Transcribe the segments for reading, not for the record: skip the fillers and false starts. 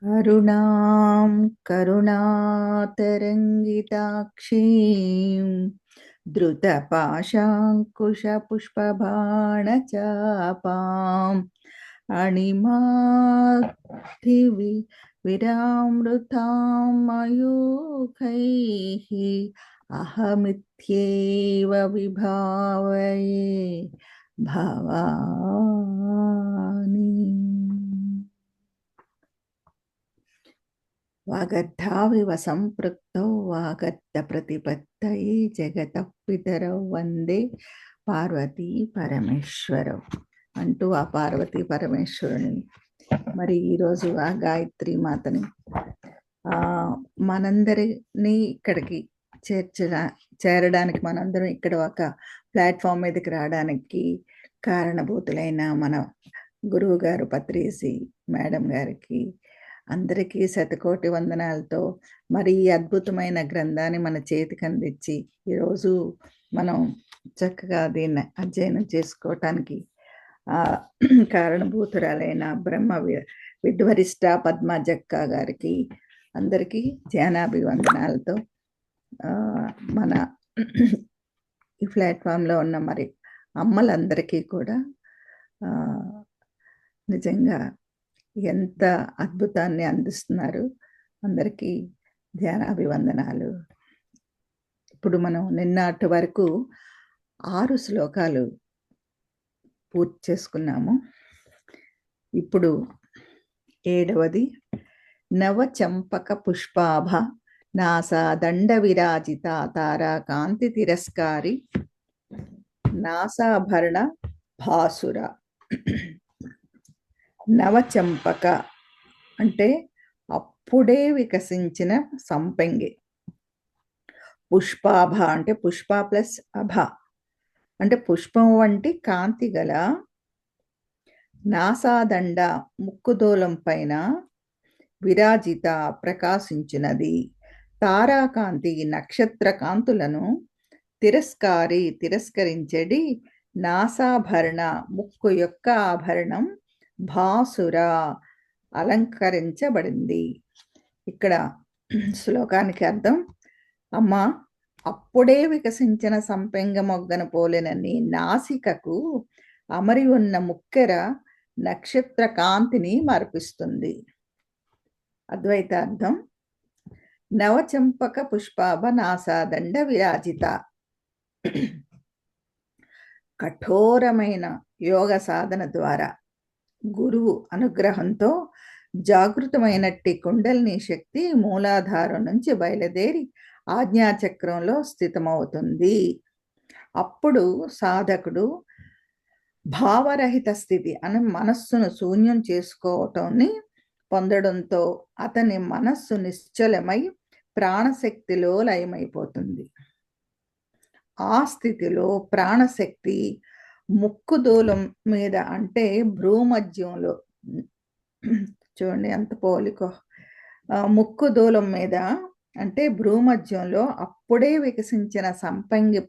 కరుణాం కరుణాతరంగితాక్షీం ధృతపాశాంకుశపుష్పబాణచాపాం అణిమాధి విరామృతాం మయూఖైః అహమిత్యేవ విభావయే భవాని. వాగర్థావివ సంపృక్తౌ వాగర్థ ప్రతిపత్తయే జగతః పితరౌ వందే పార్వతీ పరమేశ్వరౌ అంటూ ఆ పార్వతీ పరమేశ్వరుని మరి ఈరోజు ఆ గాయత్రి మాతని మనందరినీ ఇక్కడికి చేరడానికి మనందరం ఇక్కడ ఒక ప్లాట్ఫామ్ మీదకి రావడానికి కారణభూతులైన మన గురువు గారు పత్రిసి మేడం గారికి అందరికీ శతకోటి వందనాలతో మరి ఈ అద్భుతమైన గ్రంథాన్ని మన చేతికి అందించి ఈరోజు మనం చక్కగా దీన్ని అధ్యయనం చేసుకోవటానికి కారణభూతురాలైన బ్రహ్మ విద్వరిష్ట పద్మజక్క గారికి అందరికీ ధ్యానాభివందనాలతో మన ఈ ప్లాట్ఫామ్లో ఉన్న మరి అమ్మలందరికీ కూడా నిజంగా ఎంత అద్భుతాన్ని అందిస్తున్నారు. అందరికీ ధ్యానాభివందనాలు. ఇప్పుడు మనం నిన్నటి వరకు 6 శ్లోకాలు పూర్తి చేసుకున్నాము. ఇప్పుడు 7వది నవచంపక పుష్పాభ నాసా దండ విరాజిత తారా కాంతి తిరస్కారి నాసాభరణ భాసుర. నవచంపక అంటే అప్పుడే వికసించిన సంపెంగి. పుష్పాభ అంటే పుష్ప ప్లస్ అభ అంటే పుష్పం వంటి కాంతి గల. నాసాదండ ముక్కుదోలం పైన విరాజిత ప్రకాశించినది. తారాకాంతి నక్షత్ర కాంతులను తిరస్కరించడి. నాసాభరణ ముక్కు యొక్క ఆభరణం భాసుర అలంకరించబడింది. ఇక్కడ శ్లోకానికి అర్థం, అమ్మ అప్పుడే వికసించిన సంపెంగ మొగ్గన పోలినని నాసికకు అమరి ఉన్న ముక్కెర నక్షత్ర కాంతిని మర్పిస్తుంది. అద్వైతార్థం, నవచంపక పుష్పాభ నాసాదండ విరాజిత. కఠోరమైన యోగ సాధన ద్వారా గురువు అనుగ్రహంతో జాగృతమైనట్టి కుండలిని శక్తి మూలాధారం నుంచి బయలుదేరి ఆజ్ఞాచక్రంలో స్థితమవుతుంది. అప్పుడు సాధకుడు భావరహిత స్థితి అని మనస్సును శూన్యం చేసుకోవటాన్ని పొందడంతో అతని మనస్సు నిశ్చలమై ప్రాణశక్తిలో లయమైపోతుంది. ఆ స్థితిలో ప్రాణశక్తి ముక్కుదూలం మీద అంటే భ్రూమధ్యంలో, చూడండి ఎంత పోలికో, ముక్కుదూలం మీద అంటే భ్రూమధ్యంలో అప్పుడే వికసించిన సంపంగి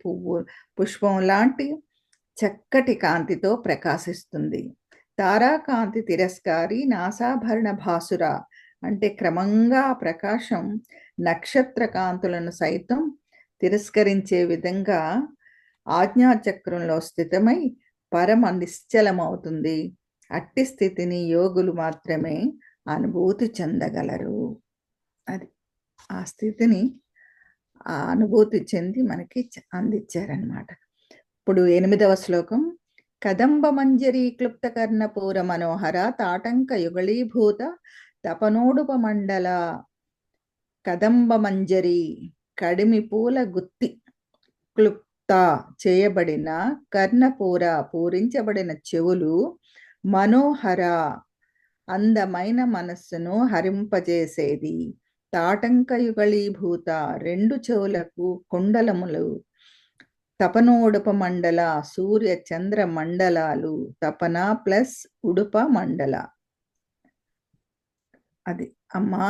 పుష్పం లాంటి చక్కటి కాంతితో ప్రకాశిస్తుంది. తారాకాంతి తిరస్కారి నాసాభరణ భాసుర అంటే క్రమంగా ప్రకాశం నక్షత్ర కాంతులను సైతం తిరస్కరించే విధంగా ఆజ్ఞాచక్రంలో స్థితమై పరమ నిశ్చలమవుతుంది. అట్టి స్థితిని యోగులు మాత్రమే అనుభూతి చెందగలరు. అది ఆ స్థితిని ఆ అనుభూతి చెంది మనకి అందించారనమాట. ఇప్పుడు 8వ శ్లోకం. కదంబ మంజరి క్లుప్త కర్ణపూర మనోహర తాటంక యుగళీభూత తపనోడుపమండల. కదంబ మంజరి కడిమి పూల గుత్తి, క్లుప్త చేయబడిన, కర్ణపూర పూరించబడిన చెవులు, మనోహర అందమైన మనస్సును హరింపజేసేది, తాటంక యుగళీభూత 2 చెవులకు కుండలములు, తపనోడుప మండల సూర్య చంద్ర మండలాలు, తపన ప్లస్ ఉడుప మండల. అది అమ్మా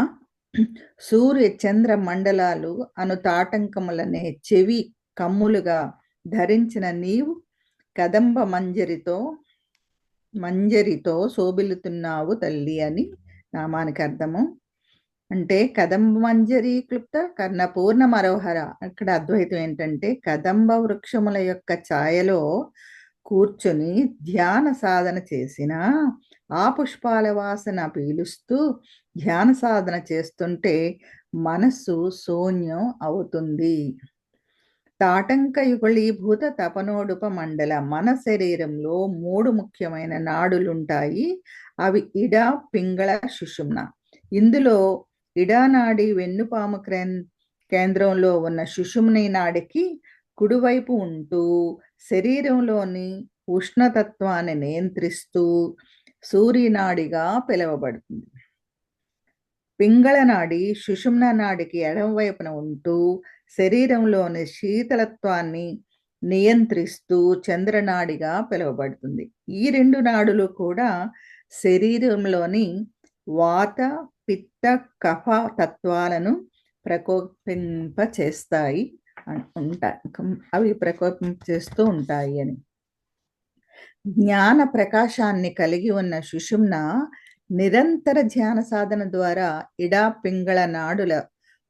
సూర్య చంద్ర మండలాలు అను తాటంకములనే చెవి కమ్ములుగా ధరించిన నీవు కదంబ మంజరితో శోభిల్లుతున్నావు తల్లి అని నామానికి అర్థము. అంటే కదంబమంజరి క్లుప్త కర్ణపూర్ణ మరోహర. అక్కడ అద్వైతం ఏంటంటే కదంబ వృక్షముల యొక్క ఛాయలో కూర్చొని ధ్యాన సాధన చేసిన ఆ పుష్పాల వాసన పీలుస్తూ ధ్యాన సాధన చేస్తుంటే మనస్సు శూన్యం అవుతుంది. తాటంకయుగళీభూత తపనోడుప మండల. మన శరీరంలో 3 ముఖ్యమైన నాడులుంటాయి. అవి ఇడ, పింగళ, సుషుమ్న. ఇందులో ఇడానాడి వెన్నుపాము కేంద్రంలో ఉన్న సుషుమ్ని నాడికి కుడివైపు ఉంటూ శరీరంలోని ఉష్ణతత్వాన్ని నియంత్రిస్తూ సూర్యనాడిగా పిలువబడుతుంది. పింగళ నాడి సుషుమ్న నాడికి ఎడమవైపున ఉంటూ శరీరంలోని శీతలత్వాన్ని నియంత్రిస్తూ చంద్రనాడిగా పిలువబడుతుంది. ఈ 2 నాడులు కూడా శరీరంలోని వాత, పిత్త, కఫ తత్వాలను ప్రకోపింపచేస్తాయి అవి ప్రకోపింపచేస్తూ ఉంటాయి అని. జ్ఞాన ప్రకాశాన్ని కలిగి ఉన్న సుషుమ్న నిరంతర ధ్యాన సాధన ద్వారా ఇడా, పింగళ నాడుల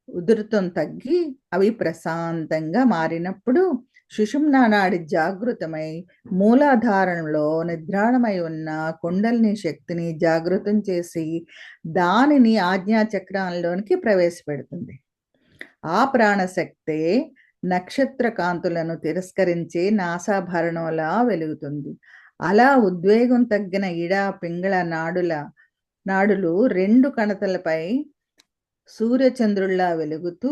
ఉధృతం తగ్గి అవి ప్రశాంతంగా మారినప్పుడు సుషుమ్నా నాడి జాగృతమై మూలాధారంలో నిద్రాణమై ఉన్న కుండలిని శక్తిని జాగృతం చేసి దానిని ఆజ్ఞాచక్రాల్లోనికి ప్రవేశపెడుతుంది. ఆ ప్రాణశక్తే నక్షత్ర కాంతులను తిరస్కరించి నాసాభరణంలా వెలుగుతుంది. అలా ఉద్వేగం తగ్గిన ఇడా, పింగళ నాడులు 2 కణతలపై సూర్యచంద్రుల్లా వెలుగుతూ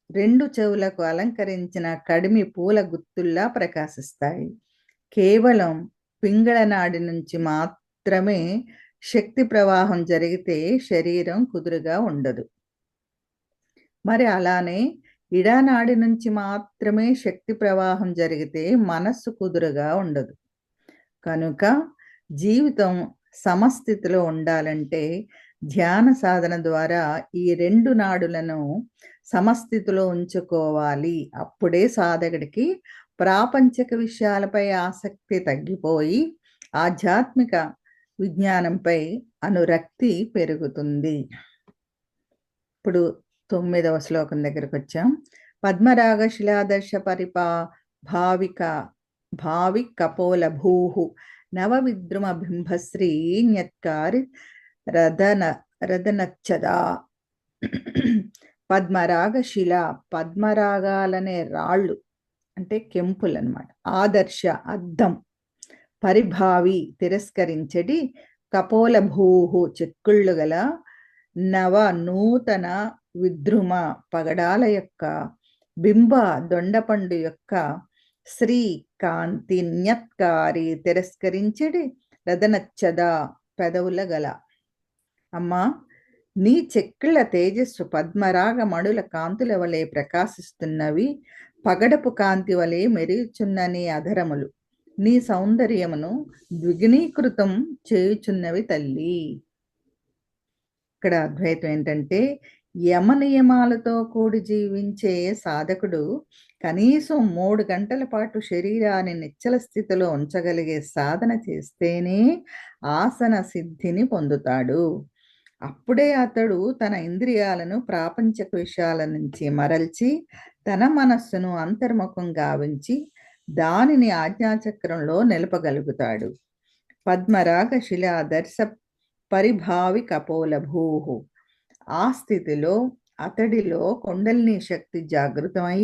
2 చెవులకు అలంకరించిన కడిమి పూల గుత్తుల్లా ప్రకాశిస్తాయి. కేవలం పింగళ నాడి నుంచి మాత్రమే శక్తి ప్రవాహం జరిగితే శరీరం కుదురుగా ఉండదు. మరి అలానే ఇడానాడి నుంచి మాత్రమే శక్తి ప్రవాహం జరిగితే మనస్సు కుదురుగా ఉండదు. కనుక జీవితం సమస్థితిలో ఉండాలంటే ధ్యాన సాధన ద్వారా ఈ 2 నాడులను సమస్థితిలో ఉంచుకోవాలి. అప్పుడే సాధకుడికి ప్రాపంచిక విషయాలపై ఆసక్తి తగ్గిపోయి ఆధ్యాత్మిక విజ్ఞానంపై అనురక్తి పెరుగుతుంది. ఇప్పుడు 9వ శ్లోకం దగ్గరకు వచ్చాం. పద్మరాగ శిలాదర్శ భావి కపోల భూహు నవ విద్రుమ బింబశ్రీ న్యత్కారి రదనచ్చదా. పద్మరాగ శిల, పద్మరాగాలనే రాళ్ళు అంటే కెంపులు అన్నమాట. ఆదర్శ అద్దం, పరిభావి తిరస్కరించడి, కపోల భూహు చెక్కుళ్ళు గల, నవ నూతన విద్రుమ పగడాల యొక్క, బింబ దొండపండు యొక్క, శ్రీ కాంతి న్యత్కారి తిరస్కరించడి, రదనచ్చద పెదవుల గల. అమ్మా, నీ చెక్కిళ్ళ తేజస్సు పద్మరాగ మణుల కాంతుల వలె ప్రకాశిస్తున్నవి. పగడపు కాంతి వలె మెరుగుచున్న నీ అధరములు నీ సౌందర్యమును ద్విగుణీకృతం చేయుచున్నవి తల్లి. ఇక్కడ అద్వైతం ఏంటంటే యమ నియమాలతో కూడి జీవించే సాధకుడు కనీసం 3 గంటల పాటు శరీరాన్ని నిశ్చల స్థితిలో ఉంచగలిగే సాధన చేస్తేనే ఆసన సిద్ధిని పొందుతాడు. అప్పుడే అతడు తన ఇంద్రియాలను ప్రాపంచిక విషయాల నుంచి మరల్చి తన మనస్సును అంతర్ముఖం గావించి దానిని ఆజ్ఞాచక్రంలో నిలపగలుగుతాడు. పద్మరాగ శిలాదర్శ పరిభావి కపోల భూహు. ఆ స్థితిలో అతడిలో కుండలిని శక్తి జాగృతమై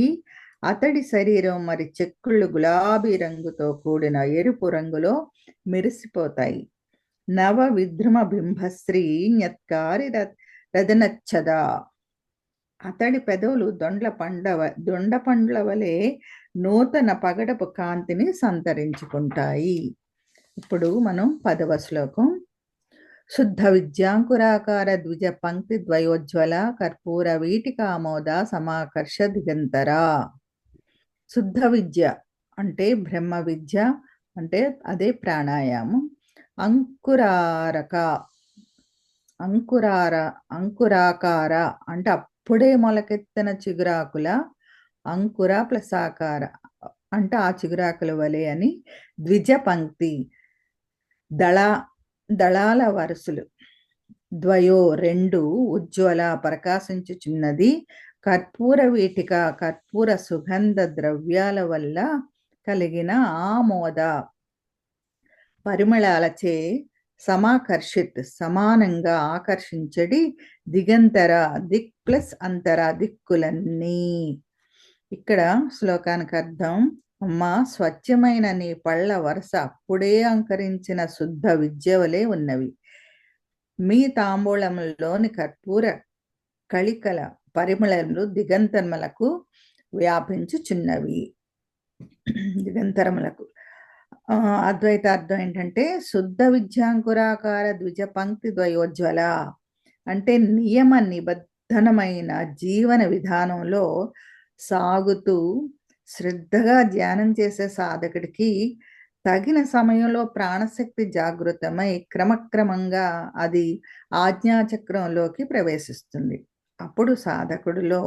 అతడి శరీరం మరి చెక్కుళ్ళు గులాబీ రంగుతో కూడిన ఎరుపు రంగులో మెరిసిపోతాయి. నవ విద్రుమ బింబశ్రీ న్యత్కారి రదనచ్చద. అతడి పెదవులు దొండ పండ్ల వలె నూతన పగడపు కాంతిని సంతరించుకుంటాయి. ఇప్పుడు మనం 10వ శ్లోకం. శుద్ధ విద్యాంకురాకార ద్విజ పంక్తి ద్వయోజ్వల కర్పూర వీటికామోద సమాకర్ష దిగంతరా. శుద్ధ విద్య అంటే బ్రహ్మ విద్య, అంటే అదే ప్రాణాయామం. అంకురాకార అంటే అప్పుడే మొలకెత్తిన చిగురాకుల, అంకుర ప్లస్ ఆకార అంటే ఆ చిగురాకుల వలె అని. ద్విజ పంక్తి దళాల వరుసలు, ద్వయో రెండు ఉజ్వల ప్రకాశించుచున్నది కర్పూర వీటిక కర్పూర సుగంధ ద్రవ్యాల వల్ల కలిగిన ఆమోద పరిమళాలచే సమాకర్షిత్ సమానంగా ఆకర్షించడి దిగంతర దిక్ ప్లస్ అంతర దిక్కులన్నీ. ఇక్కడ శ్లోకానికి అర్థం, అమ్మా స్వచ్ఛమైన నీ పళ్ళ వరుస అప్పుడే అంకరించిన శుద్ధ విద్యవలే ఉన్నవి. మీ తాంబూలములోని కర్పూర కళికల పరిమళములు దిగంతరములకు వ్యాపించుచున్నవి. దిగంతరములకు అద్వైతార్థం ఏంటంటే శుద్ధ విద్యాంకురాకార ద్విజ పంక్తి ద్వయోజ్వల అంటే నియమ నిబద్ధనమైన జీవన విధానంలో సాగుతూ శ్రద్ధగా ధ్యానం చేసే సాధకుడికి తగిన సమయంలో ప్రాణశక్తి జాగృతమై క్రమక్రమంగా అది ఆజ్ఞాచక్రంలోకి ప్రవేశిస్తుంది. అప్పుడు సాధకుడిలో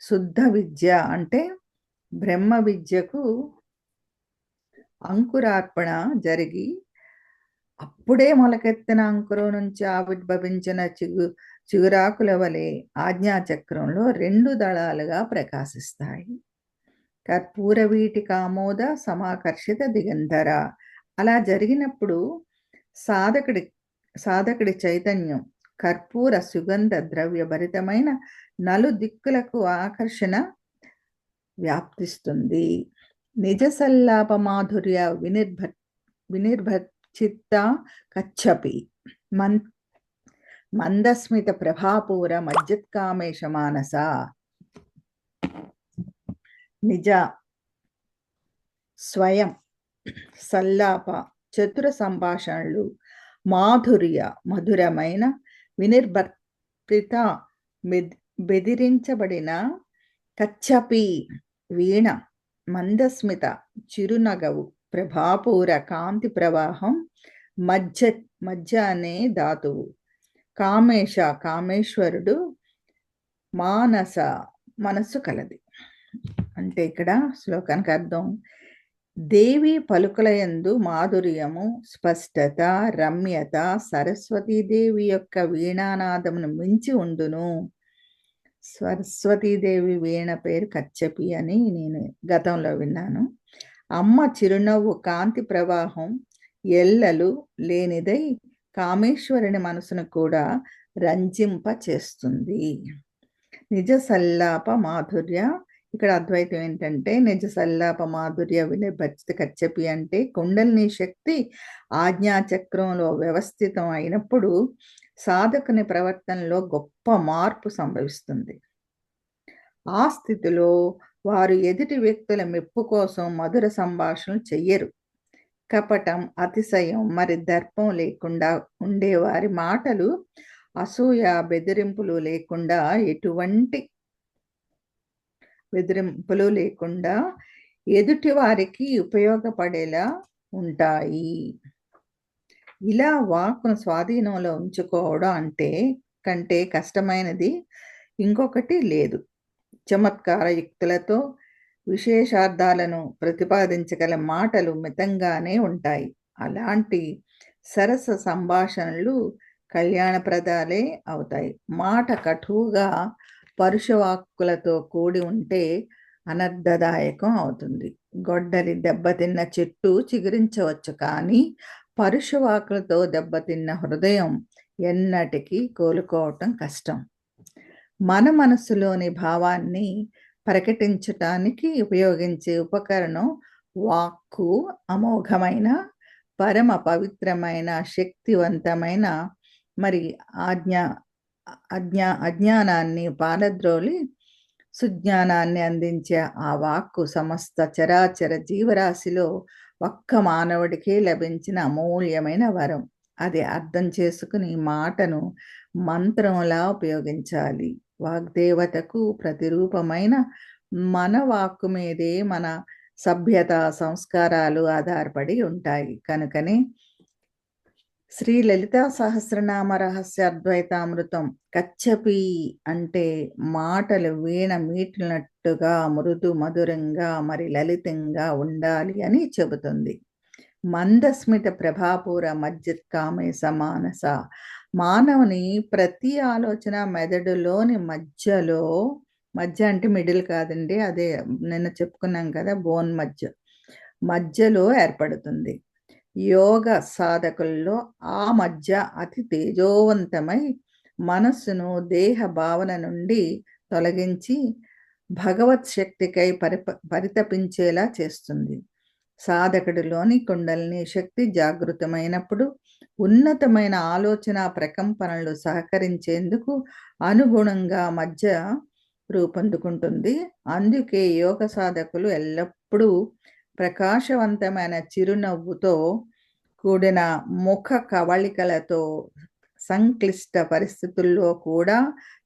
శుద్ధ విద్య అంటే బ్రహ్మ విద్యకు అంకురార్పణ జరిగి అప్పుడే మొలకెత్తిన అంకురం నుంచి ఆవిర్భవించిన చిగురాకుల వలె ఆజ్ఞాచక్రంలో రెండు దళాలుగా ప్రకాశిస్తాయి. కర్పూర వీటిక ఆమోద సమాకర్షిత దిగంధర. అలా జరిగినప్పుడు సాధకుడి చైతన్యం కర్పూర సుగంధ ద్రవ్య భరితమైన నలు దిక్కులకు ఆకర్షణ వ్యాప్తిస్తుంది. నిజ సల్లాప మాధుర్య వినిర్భచిత్త కచ్చపి మందస్మిత ప్రభాపూర మజ్జత్కామేశ మానస. నిజ స్వయం సల్లాప చతుర సంభాషణలు మధురమైన వినిర్భర్తిత బెదిరించబడిన కచ్చపి వీణ మందస్మిత చిరునగవు ప్రభాపూర కాంతి ప్రవాహం మధ్య అనే ధాతువు కామేశ కామేశ్వరుడు మానస మనస్సు కలది. అంటే ఇక్కడ శ్లోకానికి అర్థం దేవి పలుకులయందు మాధుర్యము స్పష్టత రమ్యత సరస్వతీదేవి యొక్క వీణానాదమును మించి ఉండును. సరస్వతీదేవి వీణ పేరు కచ్చపి అని నేను గతంలో విన్నాను. అమ్మ చిరునవ్వు కాంతి ప్రవాహం ఎల్లలు లేనిదై కామేశ్వరుని మనసును కూడా రంజింప చేస్తుంది. నిజ సల్లాప మాధుర్య. ఇక్కడ అద్వైతం ఏంటంటే నిజ సల్లాప మాధుర్య వినిర్భచిత కచ్చపి అంటే కుండలిని శక్తి ఆజ్ఞాచక్రంలో వ్యవస్థితం అయినప్పుడు సాధకుని ప్రవర్తనలో గొప్ప మార్పు సంభవిస్తుంది. ఆ స్థితిలో వారు ఎదుటి వ్యక్తుల మెప్పు కోసం మధుర సంభాషణలు చెయ్యరు. కపటం అతిశయం మరి దర్పం లేకుండా ఉండేవారి మాటలు అసూయ బెదిరింపులు లేకుండా ఎదుటి వారికి ఉపయోగపడేలా ఉంటాయి. ఇలా వాక్కును స్వాధీనంలో ఉంచుకోవడం కంటే కష్టమైనది ఇంకొకటి లేదు. చమత్కార యుక్తులతో విశేషార్థాలను ప్రతిపాదించగల మాటలు మితంగానే ఉంటాయి. అలాంటి సరస సంభాషణలు కళ్యాణప్రదాలే అవుతాయి. మాట కటువుగా పరుషవాక్కులతో కూడి ఉంటే అనర్థదాయకం అవుతుంది. గొడ్డలి దెబ్బతిన్న చెట్టు చిగురించవచ్చు, కానీ పరుషవాకులతో దెబ్బతిన్న హృదయం ఎన్నటికీ కోలుకోవటం కష్టం. మన మనసులోని భావాన్ని ప్రకటించటానికి ఉపయోగించే ఉపకరణం వాక్కు అమోఘమైన పరమ పవిత్రమైన శక్తివంతమైన మరి అజ్ఞానాన్ని పారద్రోలి సుజ్ఞానాన్ని అందించే ఆ వాక్కు సమస్త చరాచర జీవరాశిలో ఒక్క మానవుడికే లభించిన అమూల్యమైన వరం. అది అర్థం చేసుకుని మాటను మంత్రంలా ఉపయోగించాలి. వాగ్దేవతకు ప్రతిరూపమైన మన వాక్కు మీదే మన సభ్యత సంస్కారాలు ఆధారపడి ఉంటాయి. కనుకనే శ్రీ లలితా సహస్రనామ రహస్య అద్వైతామృతం కచ్చపి అంటే మాటలు వీణ మీటినట్టుగా మృదు మధురంగా మరి లలితంగా ఉండాలి అని చెబుతుంది. మందస్మిత ప్రభాపూర మజ్జత్ కామేశ మానస మానవుని ప్రతి ఆలోచన మెదడులోని మధ్య అంటే మిడిల్ కాదండి. అదే నిన్న చెప్పుకున్నాం కదా! బోన్ మధ్యలో ఏర్పడుతుంది. యోగ సాధకుల్లో ఆ మధ్య అతి తేజోవంతమై మనస్సును దేహ భావన నుండి తొలగించి భగవత్ శక్తికై పరితపించేలా చేస్తుంది. సాధకుడిలోని కుండలిని శక్తి జాగృతమైనప్పుడు ఉన్నతమైన ఆలోచన ప్రకంపనలు సహకరించేందుకు అనుగుణంగా మధ్య రూపొందుకుంటుంది. అందుకే యోగ సాధకులు ఎల్లప్పుడూ ప్రకాశవంతమైన చిరునవ్వుతో కూడిన ముఖ కవళికలతో సంక్లిష్ట పరిస్థితుల్లో కూడా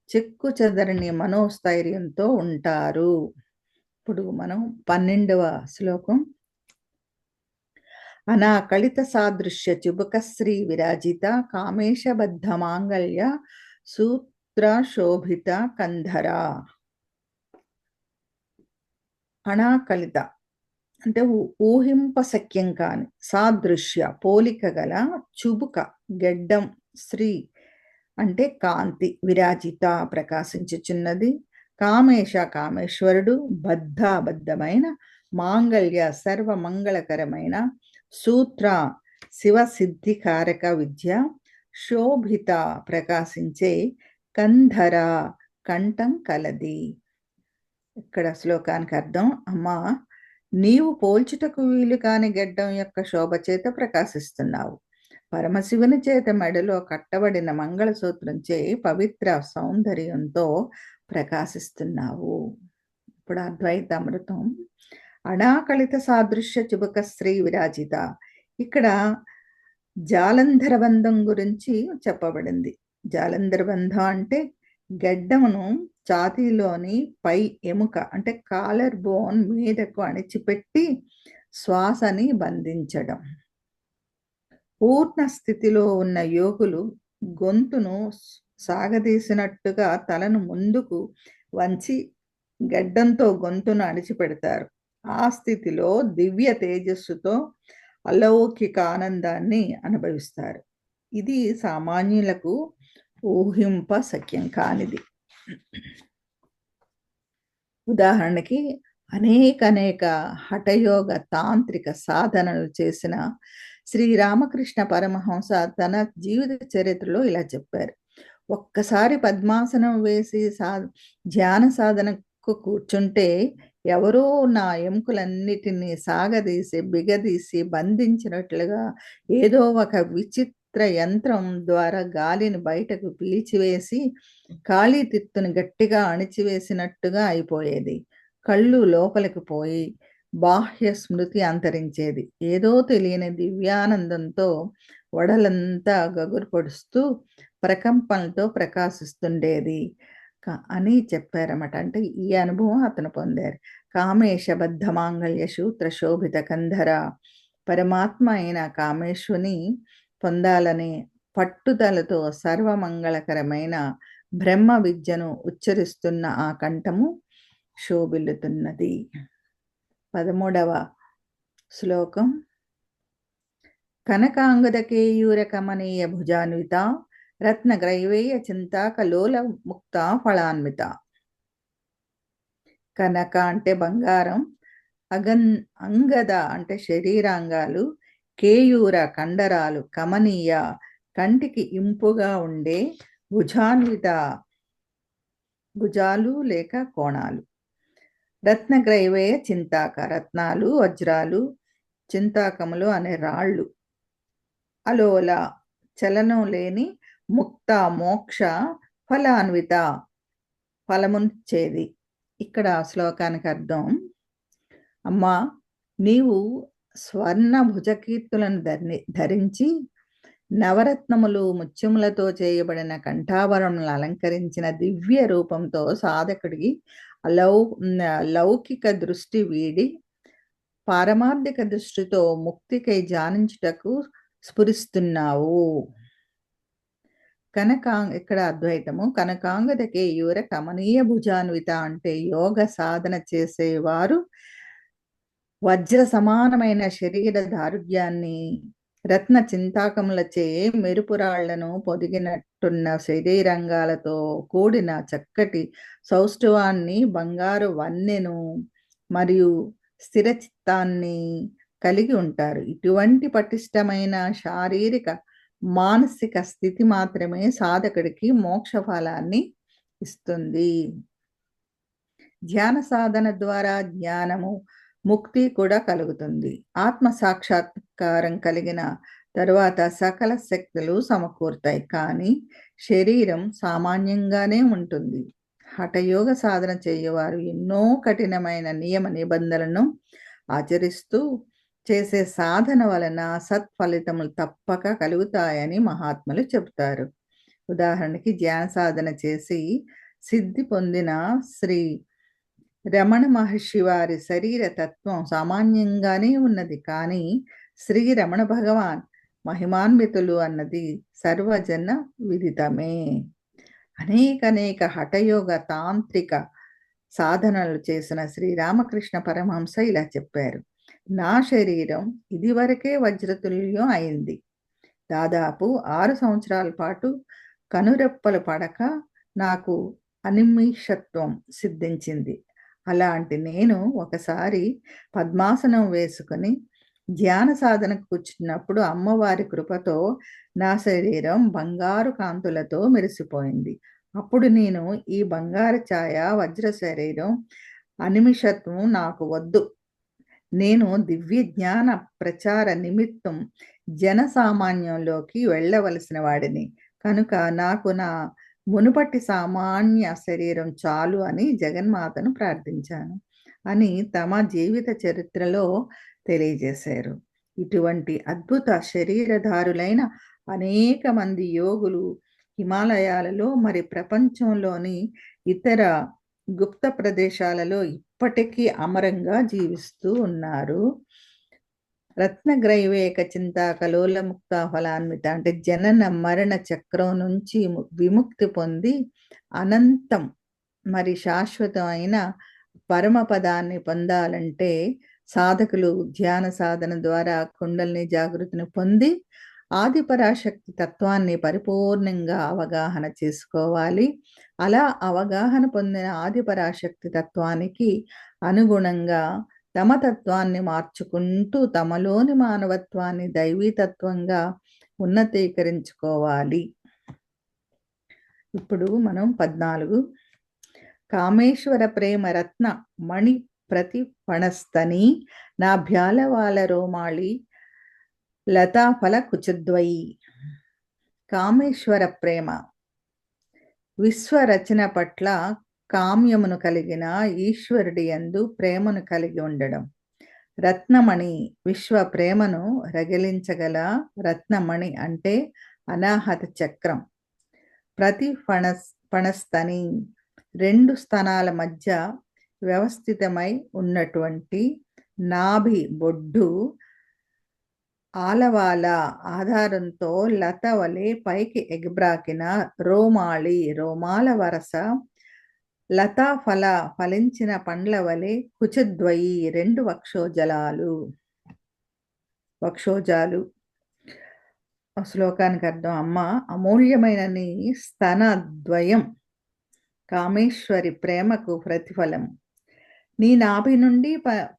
చెక్కు చెదరని మనోస్థైర్యంతో ఉంటారు. ఇప్పుడు మనం 12వ శ్లోకం. అనాకళిత సాదృశ్య చుబుకశ్రీ విరాజిత కామేశబద్ధ మాంగళ్య సూత్ర శోభిత కంధర. అనాకళిత అంటే ఊహింపశక్యం కాని, సాదృశ్య పోలిక గల, చుబుక గెడ్డం, శ్రీ అంటే కాంతి, విరాజిత ప్రకాశించుచున్నది, కామేశ కామేశ్వరుడు, బద్ధమైన, మాంగళ్య సర్వమంగళకరమైన, సూత్ర శివసిద్ధికారక విద్య, శోభిత ప్రకాశించే, కంధర కంఠం కలది. ఇక్కడ శ్లోకానికి అర్థం, అమ్మా నీవు పోల్చుటకు వీలు కాని గెడ్డం యొక్క శోభ చేత ప్రకాశిస్తున్నావు. పరమశివుని చేత మెడలో కట్టబడిన మంగళసూత్రంచే పవిత్ర సౌందర్యంతో ప్రకాశిస్తున్నావు. ఇప్పుడు అద్వైతామృతం. అనాకళిత సాదృశ్య చుబక శ్రీ విరాజిత. ఇక్కడ జాలంధర బంధం గురించి చెప్పబడింది. జాలంధర బంధం అంటే గెడ్డమును ఛాతీలోని పై ఎముక అంటే కాలర్ బోన్ మీదకు అణిచిపెట్టి శ్వాసని బంధించడం. పూర్ణ స్థితిలో ఉన్న యోగులు గొంతును సాగదీసినట్టుగా తలను ముందుకు వంచి గడ్డంతో గొంతును అణిచిపెడతారు. ఆ స్థితిలో దివ్య తేజస్సుతో అలౌకిక ఆనందాన్ని అనుభవిస్తారు. ఇది సామాన్యులకు ఊహింప శక్యం కానిది. ఉదాహరణకి అనేక హఠయోగ తాంత్రిక సాధనలు చేసిన శ్రీరామకృష్ణ పరమహంస తన జీవిత చరిత్రలో ఇలా చెప్పారు. ఒక్కసారి పద్మాసనం వేసి ధ్యాన సాధనకు కూర్చుంటే ఎవరో నా ఎముకలన్నిటినీ సాగదీసి బిగదీసి బంధించినట్లుగా ఏదో ఒక విచిత్ర యంత్రం ద్వారా గాలిని బయటకు పీల్చివేసి ఖాళీ తిత్తుని గట్టిగా అణిచివేసినట్టుగా అయిపోయేది. కళ్ళు లోపలికి పోయి బాహ్య స్మృతి అంతరించేది. ఏదో తెలియని దివ్యానందంతో వడలంతా గగురు పొడుస్తూ ప్రకంపనలతో ప్రకాశిస్తుండేది అని చెప్పారన్నమాట. అంటే ఈ అనుభవం అతను పొందారు. కామేశబద్ధ మాంగళ్య సూత్ర శోభిత కంధర. పరమాత్మ అయిన కామేశ్వని పొందాలని పట్టుదలతో సర్వమంగళకరమైన బ్రహ్మ విద్యను ఉచ్చరిస్తున్న ఆ కంఠము శోభిల్లుతున్నది. 13వ శ్లోకం. కనకాంగద కేయూర కమనీయ భుజాన్విత రత్నగ్రైవేయ చింతాకలోల ముక్త ఫళాన్విత. కనక అంటే బంగారం, అంగద అంటే శరీరాంగాలు, కేయూర కండరాలు, కమనీయ కంటికి ఇంపుగా ఉండే, భుజాన్విత భుజాలు లేక కోణాలు, రత్నగ్రైవేయ చింతాక రత్నాలు, వజ్రాలు, చింతాకములు అనే రాళ్ళు, అలోల చలనం లేని, ముక్త మోక్ష, ఫలాన్విత ఫలమునిచ్చేది. ఇక్కడ శ్లోకానికి అర్థం, అమ్మా నీవు స్వర్ణ భుజకీర్తులను ధరించి నవరత్నములు ముత్యములతో చేయబడిన కంఠాభరణములు అలంకరించిన దివ్య రూపంతో సాధకుడికి లౌకిక దృష్టి వీడి పారమార్థిక దృష్టితో ముక్తికై ధ్యానించుటకు స్ఫురిస్తున్నావు. ఇక్కడ అద్వైతము. కనకాంగద కేయూర కమనీయ భుజాన్విత అంటే యోగ సాధన చేసేవారు వజ్ర సమానమైన శరీర దారుఢ్యాన్ని రత్న చింతాకములచే మెరుపురాళ్లను పొదిగినట్టున్న శరీరంగాలతో కూడిన చక్కటి సౌష్ఠవాన్ని, బంగారు వన్నెను మరియు స్థిర చిత్తాన్ని కలిగి ఉంటారు. ఇటువంటి పటిష్టమైన శారీరక మానసిక స్థితి మాత్రమే సాధకుడికి మోక్ష ఫలాన్ని ఇస్తుంది. ధ్యాన సాధన ద్వారా జ్ఞానము, ముక్తి కూడా కలుగుతుంది. ఆత్మ సాక్షాత్కారం కలిగిన తరువాత సకల శక్తులు సమకూరుతాయి, కానీ శరీరం సామాన్యంగానే ఉంటుంది. హఠయోగ సాధన చేయవారు ఎన్నో కఠినమైన నియమ నిబంధనలను ఆచరిస్తూ చేసే సాధన వలన సత్ఫలితములు తప్పక కలుగుతాయని మహాత్ములు చెబుతారు. ఉదాహరణకి ధ్యాన సాధన చేసి సిద్ధి పొందిన శ్రీ రమణ మహర్షి వారి శరీర తత్వం సామాన్యంగానే ఉన్నది, కానీ శ్రీ రమణ భగవాన్ మహిమాన్వితులు అన్నది సర్వజన విదితమే. అనేక హఠయోగ తాంత్రిక సాధనలు చేసిన శ్రీరామకృష్ణ పరమహంస ఇలా చెప్పారు: నా శరీరం ఇదివరకే వజ్రతుల్యం అయింది. దాదాపు 6 సంవత్సరాల పాటు కనురెప్పలు పడక నాకు అనిమిషత్వం సిద్ధించింది. అలాంటి నేను ఒకసారి పద్మాసనం వేసుకుని ధ్యాన సాధనకు కూర్చున్నప్పుడు అమ్మవారి కృపతో నా శరీరం బంగారు కాంతులతో మెరిసిపోయింది. అప్పుడు నేను ఈ బంగారు ఛాయ, వజ్ర శరీరం, అనిమిషత్వం నాకు వద్దు. నేను దివ్య జ్ఞాన ప్రచార నిమిత్తం జనసామాన్యంలోకి వెళ్ళవలసిన వాడిని కనుక నాకు నా మునుపటి సామాన్య శరీరం చాలు అని జగన్మాతను ప్రార్థించాను అని తమ జీవిత చరిత్రలో తెలియజేశారు. ఇటువంటి అద్భుత శరీరధారులైన అనేక మంది యోగులు హిమాలయాలలో మరి ప్రపంచంలోని ఇతర గుప్త ప్రదేశాలలో ఇప్పటికీ అమరంగా జీవిస్తూ ఉన్నారు. రత్నగ్రైవేక చింతాకలోల ముక్త ఫలాన్విత అంటే జనన మరణ చక్రం నుంచి విముక్తి పొంది అనంతం మరి శాశ్వతమైన పరమపదాన్ని పొందాలంటే సాధకులు ధ్యాన సాధన ద్వారా కుండలిని జాగృతిని పొంది ఆదిపరాశక్తి తత్వాన్ని పరిపూర్ణంగా అవగాహన చేసుకోవాలి. అలా అవగాహన పొందిన ఆదిపరాశక్తి తత్వానికి అనుగుణంగా తమ తత్వాన్ని మార్చుకుంటూ తమలోని మానవత్వాన్ని దైవీతత్వంగా ఉన్నతీకరించుకోవాలి. ఇప్పుడు మనం 14 కామేశ్వర ప్రేమ రత్న మణి ప్రతి పణస్తని నా భ్యాలవాల రోమాళి లతాఫల కుచద్వయి. కామేశ్వర ప్రేమ విశ్వరచన పట్ల కామ్యమును కలిగిన ఈశ్వరుడి యందు ప్రేమను కలిగి ఉండడం. రత్నమణి విశ్వ ప్రేమను రగిలించగల రత్నమణి అంటే అనాహత చక్రం. ప్రతి పణస్తని 2 స్తనాల మధ్య వ్యవస్థితమై ఉన్నటువంటి నాభి బొడ్డు ఆలవాల ఆధారంతో లత వలె పైకి ఎగబ్రాకిన రోమాళి రోమాల వరస, లతా ఫలించిన పండ్ల వలె కుచద్వయి 2 వక్షోజాలు. శ్లోకానికి అర్థం: అమ్మ, అమూల్యమైన నీ స్తనద్వయం కామేశ్వరి ప్రేమకు ప్రతిఫలం. నీ నాభి నుండి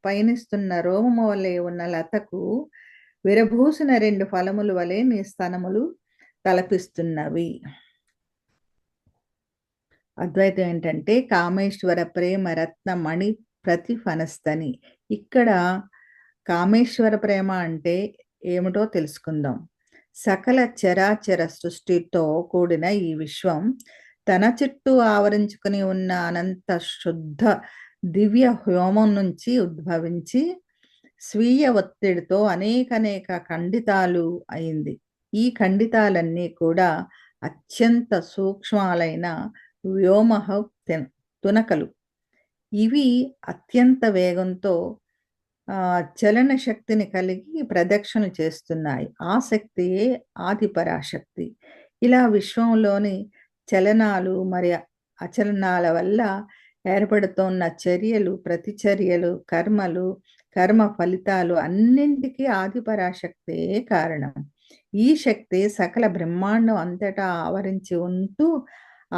పయనిస్తున్న రోమము వలె ఉన్న లతకు విరభూసిన 2 ఫలముల వలె నీ స్తనములు తలపిస్తున్నవి. అద్వైతం ఏంటంటే కామేశ్వర ప్రేమ రత్న మణి ప్రతి ఫణస్తని. ఇక్కడ కామేశ్వర ప్రేమ అంటే ఏమిటో తెలుసుకుందాం. సకల చరాచర సృష్టితో కూడిన ఈ విశ్వం తన చుట్టూ ఆవరించుకుని ఉన్న అనంత శుద్ధ దివ్య హోమం నుంచి ఉద్భవించి స్వీయ ఒత్తిడితో అనేక ఖండితాలు అయింది. ఈ ఖండితాలన్నీ కూడా అత్యంత సూక్ష్మాలైన వ్యోమహ తునకలు. ఇవి అత్యంత వేగంతో చలన శక్తిని కలిగి ప్రదక్షిణలు చేస్తున్నాయి. ఆ శక్తియే ఆదిపరాశక్తి. ఇలా విశ్వంలోని చలనాలు మరి అచలనాల వల్ల ఏర్పడుతున్న చర్యలు, ప్రతిచర్యలు, కర్మలు, కర్మ ఫలితాలు అన్నింటికీ ఆదిపరాశక్తే కారణం. ఈ శక్తి సకల బ్రహ్మాండం అంతటా ఆవరించి ఉంటూ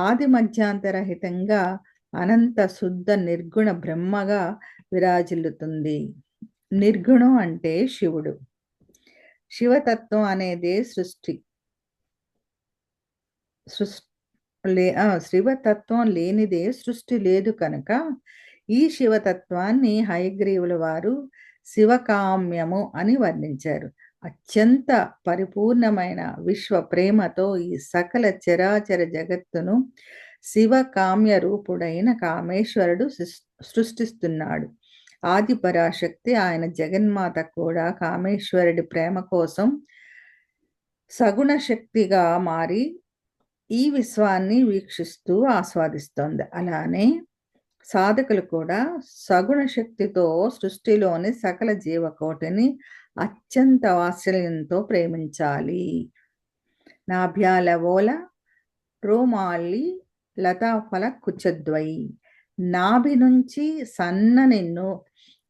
ఆది మధ్యాంతరహితంగా అనంత శుద్ధ నిర్గుణ బ్రహ్మగా విరాజిల్లుతుంది. నిర్గుణం అంటే శివుడు. శివతత్వం అనేది శివతత్వం లేనిదే సృష్టి లేదు కనుక ఈ శివతత్వాన్ని హయగ్రీవుల వారు శివకామ్యము అని వర్ణించారు. అత్యంత పరిపూర్ణమైన విశ్వ ప్రేమతో ఈ సకల చరాచర జగత్తును శివకామ్య రూపుడైన కామేశ్వరుడు సృష్టిస్తున్నాడు. ఆది పరాశక్తి ఆయన జగన్మాత కూడా కామేశ్వరుడి ప్రేమ కోసం సగుణ శక్తిగా మారి ఈ విశ్వాన్ని వీక్షిస్తూ ఆస్వాదిస్తోంది. అలానే సాధకులు కూడా సగుణ శక్తితో సృష్టిలోని సకల జీవకోటిని అత్యంత వాత్సల్యంతో ప్రేమించాలి. నాభ్యాలవోల రోమాలి లతాఫల కుచద్వయి. నాభి నుంచి సన్నని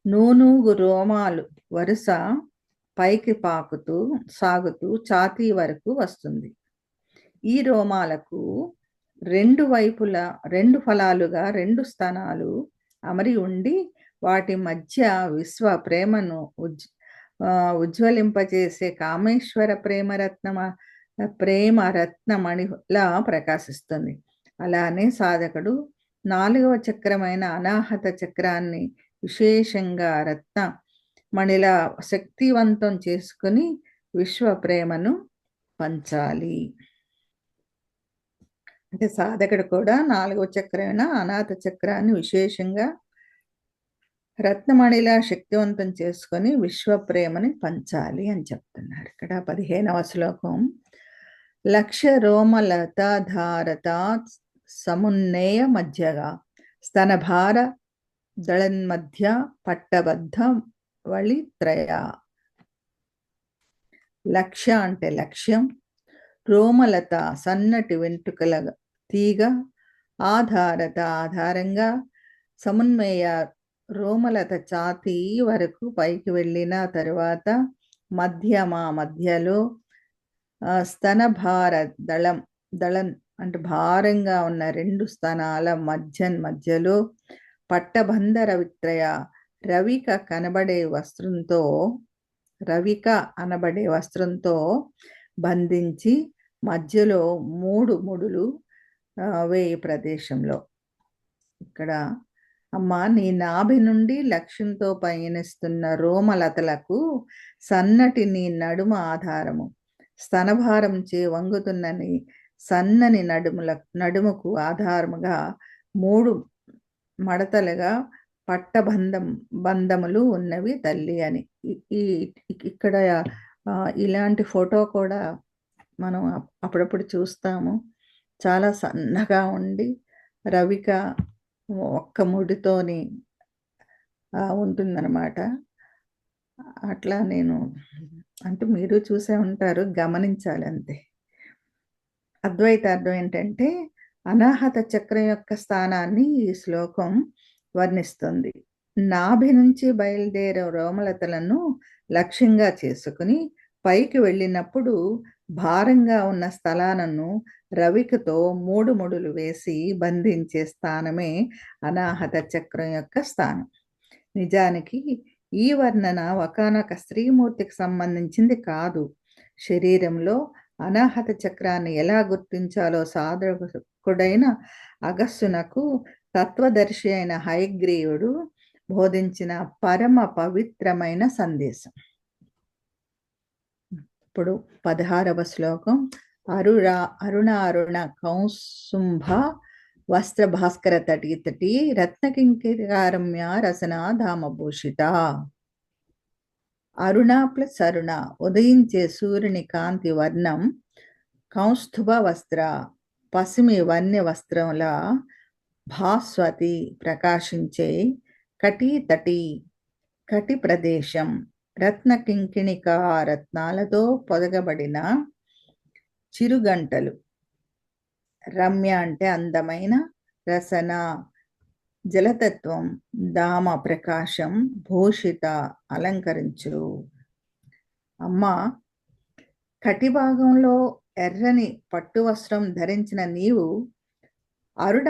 నూనూగు రోమాలు వరుస పైకి సాగుతూ ఛాతీ వరకు వస్తుంది. ఈ రోమాలకు రెండు వైపులా రెండు ఫలాలుగా రెండు స్తనాలు అమరి ఉండి వాటి మధ్య విశ్వ ప్రేమను ఉజ్వలింపజేసే కామేశ్వర ప్రేమరత్నమణిలా ప్రకాశిస్తుంది. అలానే సాధకుడు 4వ చక్రమైన అనాహత చక్రాన్ని విశేషంగా రత్నమణిలా శక్తివంతం చేసుకుని విశ్వ ప్రేమను పంచాలి. అంటే సాధకుడు కూడా 4వ చక్రమైన అనాథ చక్రాన్ని విశేషంగా రత్నమణిలా శక్తివంతం చేసుకొని విశ్వ ప్రేమని పంచాలి అని చెప్తున్నారు. ఇక్కడ 15వ శ్లోకం. లక్ష రోమలతాధారత సమున్నేయ మధ్యగా స్తనభార దళన్మధ్య పట్టబద్ధ వళిత్రయ. లక్ష్య అంటే లక్ష్యం, రోమలత సన్నటి వెంట్రుకల తీగ, ఆధారత ఆధారంగా, సమున్మేయ రోమలత ఛాతీ వరకు పైకి వెళ్ళిన తరువాత మధ్యలో స్తనభార దళం అంటే భారంగా ఉన్న రెండు స్తనాల మధ్యలో పట్టబంధ రవిత్రయ రవిక అనబడే వస్త్రంతో బంధించి మధ్యలో 3 ముడులు వేయి ప్రదేశంలో. ఇక్కడ అమ్మ నీ నాభి నుండి లక్ష్యంతో పయనిస్తున్న రోమలతలకు సన్నటి నీ నడుమ ఆధారము, స్తనభారం చే వంగుతున్న నీ సన్నని నడుముకు ఆధారముగా 3 మడతలుగా బంధములు ఉన్నవి తల్లి అని. ఇక్కడ ఇలాంటి ఫోటో కూడా మనం అప్పుడప్పుడు చూస్తాము. చాలా సన్నగా ఉండి రవిక ఒక్క ముడితోని ఉంటుందన్నమాట. అట్లా అంటే మీరు చూసే ఉంటారు, గమనించాలి అంతే. అద్వైతార్థం ఏంటంటే అనాహత చక్రం యొక్క స్థానాన్ని ఈ శ్లోకం వర్ణిస్తుంది. నాభి నుంచి బయలుదేరే రోమలతలను లక్ష్యంగా చేసుకుని పైకి వెళ్ళినప్పుడు భారంగా ఉన్న స్థలాలను రవికతో 3 ముడులు వేసి బంధించే స్థానమే అనాహత చక్రం యొక్క స్థానం. నిజానికి ఈ వర్ణన ఒకానొక స్త్రీమూర్తికి సంబంధించింది కాదు. శరీరంలో అనాహత చక్రాన్ని ఎలా గుర్తించాలో సాధకుడైన అగస్త్యునకు తత్వదర్శి అయిన హయగ్రీవుడు బోధించిన పరమ పవిత్రమైన సందేశం. ఇప్పుడు 16వ శ్లోకం. అరుణ కౌసుంభ వస్త్ర భాస్కర తటి రత్నకింకిరారమ్య రసనా ధామభూషిత. అరుణ ప్లస్ అరుణ ఉదయించే సూర్యుని కాంతి వర్ణం కౌస్తుభ వస్త్ర పసిమి వన్య వస్త్రముల భాస్వతి ప్రకాశించే కటి ప్రదేశం రత్న కింకిణికా రత్నాలతో పొదగబడిన చిరుగంటలు. రమ్య అంటే అందమైన, రసన జలతత్వం దామ ప్రకాశం భూషిత అలంకరించు. అమ్మ, కటిభాగంలో ఎర్రని పట్టు వస్త్రం ధరించిన నీవు అరుణ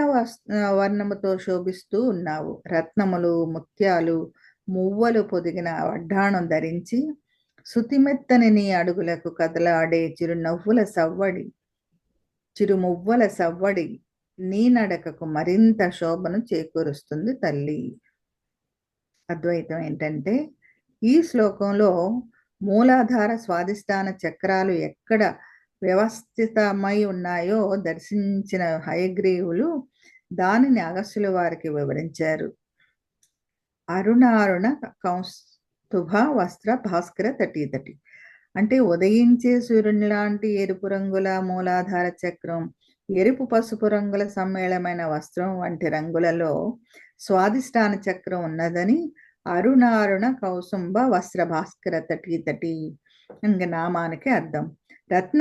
వర్ణముతో శోభిస్తూ ఉన్నావు. రత్నములు, ముత్యాలు, మువ్వలు పొదిగిన వడ్డాణం ధరించి శుతిమెత్తని నీ అడుగులకు కదలాడే చిరుమువ్వల సవ్వడి నీ నడకకు మరింత శోభను చేకూరుస్తుంది తల్లి. అద్వైతం ఏంటంటే, ఈ శ్లోకంలో మూలాధార స్వాధిష్టాన చక్రాలు ఎక్కడ వ్యవస్థితమై ఉన్నాయో దర్శించిన హయగ్రీవులు దానిని అగస్త్యుల వారికి వివరించారు. అరుణారుణ కౌస్తుభ వస్త్ర భాస్కర తటి అంటే ఉదయించే సూర్యుని లాంటి ఎరుపు రంగుల మూలాధార చక్రం, ఎరుపు పసుపు రంగుల సమ్మేళమైన వస్త్రం వంటి రంగులలో స్వాధిష్టాన చక్రం ఉన్నదని అరుణారుణ కౌసుంభ వస్త్ర భాస్కర తటి ఇంక నామానికి అర్థం. రత్న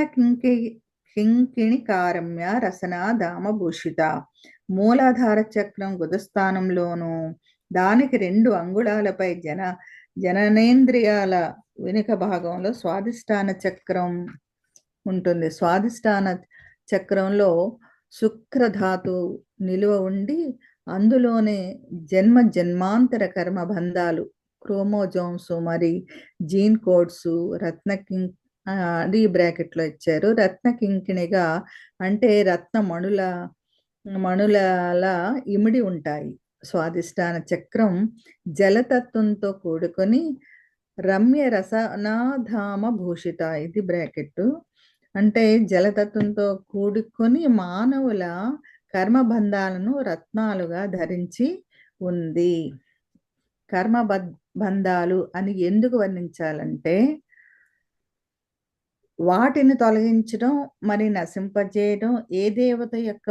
కింకిణి కారమ్య రసనా దామభూషిత. మూలాధార చక్రం గుదస్థానంలోనూ దానికి 2 అంగుళాలపై జననేంద్రియాల వెనుక భాగంలో స్వాధిష్టాన చక్రం ఉంటుంది. స్వాధిష్టాన చక్రంలో శుక్రధాతు నిలువ ఉండి అందులోనే జన్మాంతర కర్మ బంధాలు, క్రోమోజోమ్స్ మరి జీన్ కోడ్స్ అది బ్రాకెట్లో ఇచ్చారు. రత్న కింకిణిగా అంటే రత్న మణుల ఇమిడి ఉంటాయి. స్వాధిష్టాన చక్రం జలతత్వంతో కూడుకొని రమ్య రసనాధామ భూషిత, ఇది బ్రాకెట్, అంటే జలతత్వంతో కూడుకొని మానవుల కర్మబంధాలను రత్నాలుగా ధరించి ఉంది. కర్మబంధాలు అని ఎందుకు వర్ణించాలంటే, వాటిని తొలగించడం మరి నశింపజేయడం ఏ దేవత యొక్క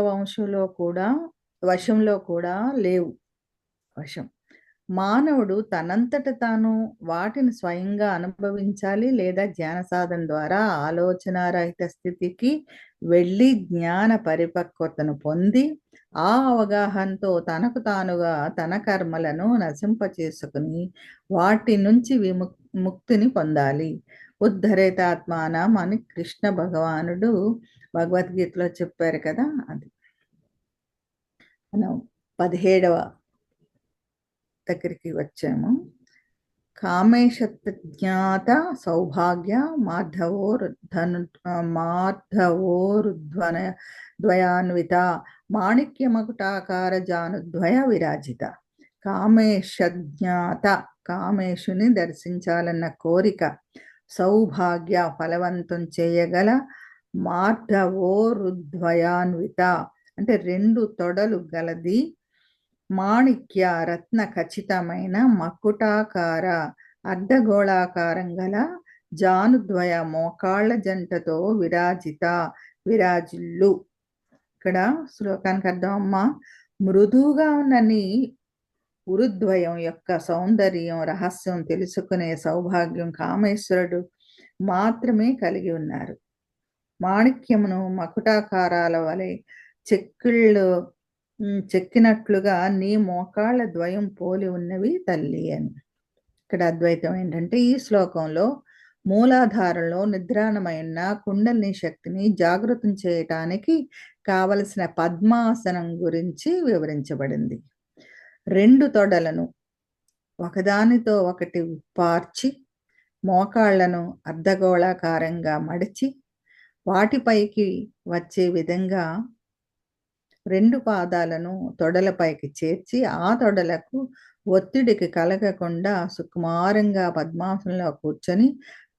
వశంలో కూడా లేవు. మానవుడు తనంతట తాను వాటిని స్వయంగా అనుభవించాలి, లేదా జ్ఞాన సాధన ద్వారా ఆలోచనారహిత స్థితికి వెళ్ళి జ్ఞాన పరిపక్వతను పొంది ఆ అవగాహనతో తనకు తానుగా తన కర్మలను నశింపచేసుకుని వాటి నుంచి ముక్తిని పొందాలి. ఉద్ధరేతాత్మానం అని కృష్ణ భగవానుడు భగవద్గీతలో చెప్పారు కదా. అది మనం 17వ దగ్గరికి వచ్చాము. కామేశజ్ఞాత సౌభాగ్య మార్ధవోరుద్వయాన్విత మాణిక్యమకుటాకార జానుద్వయ విరాజిత. కామేశజ్ఞాత, కామేశుని దర్శించాలన్న కోరిక, సౌభాగ్య ఫలవంతం చేయగల, మార్ధవోరుద్వయాన్విత అంటే 2 తొడలు గలది, మాణిక్య రత్న ఖచ్చితమైన, మకుటాకార అర్ధగోళాకారం గల, జానుద్వయ మోకాళ్ళ జంటతో విరాజిల్లు. ఇక్కడ శ్లోకానికి అర్థం, అమ్మ, మృదువుగా ఉన్న నీ ఉరుద్వయం యొక్క సౌందర్యం రహస్యం తెలుసుకునే సౌభాగ్యం కామేశ్వరుడు మాత్రమే కలిగి ఉన్నారు. మాణిక్యమును మకుటాకారాల వలె చెక్కినట్లుగా నీ మోకాళ్ళ ద్వయం పోలి ఉన్నవి తల్లి అని. ఇక్కడ అద్వైతం ఏంటంటే, ఈ శ్లోకంలో మూలాధారంలో నిద్రాణమైన కుండలిని శక్తిని జాగృతం చేయటానికి కావలసిన పద్మాసనం గురించి వివరించబడింది. 2 తొడలను ఒకదానితో ఒకటి పార్చి మోకాళ్లను అర్ధగోళాకారంగా మడిచి వాటిపైకి వచ్చే విధంగా 2 పాదాలను తొడలపైకి చేర్చి ఆ తొడలకు ఒత్తిడికి కలగకుండా సుకుమారంగా పద్మాసనంలో కూర్చొని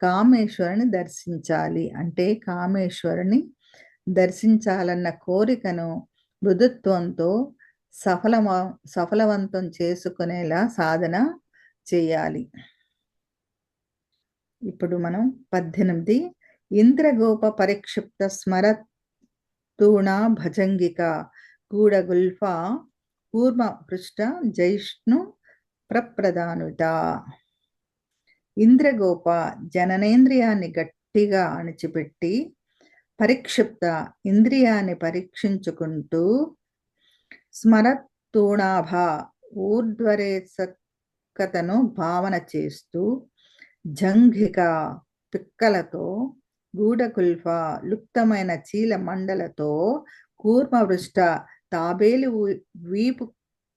కామేశ్వరుని దర్శించాలి. అంటే కామేశ్వరుని దర్శించాలన్న కోరికను మృదుత్వంతో సఫలవంతం చేసుకునేలా సాధన చేయాలి. ఇప్పుడు మనం 18 ఇంద్రగోప పరిక్షిప్త స్మరతూణ భజంగిక గూఢగుల్ఫ కూర్మ పృష్ఠ జైష్ణు ప్రప్రదానుత. ఇంద్రగోప జననేంద్రియాన్ని గట్టిగా అణిచిపెట్టి పరిక్షిప్త ఇంద్రియాన్ని పరీక్షించుకుంటూ తూణాభ ఊర్ధ్వరేచకతను భావన చేస్తూ, జంఘిక పిక్కలతో, గూఢకుల్ఫ లుప్తమైన చీల మండలతో, కూర్మవృష్ట తాబేలు వీపు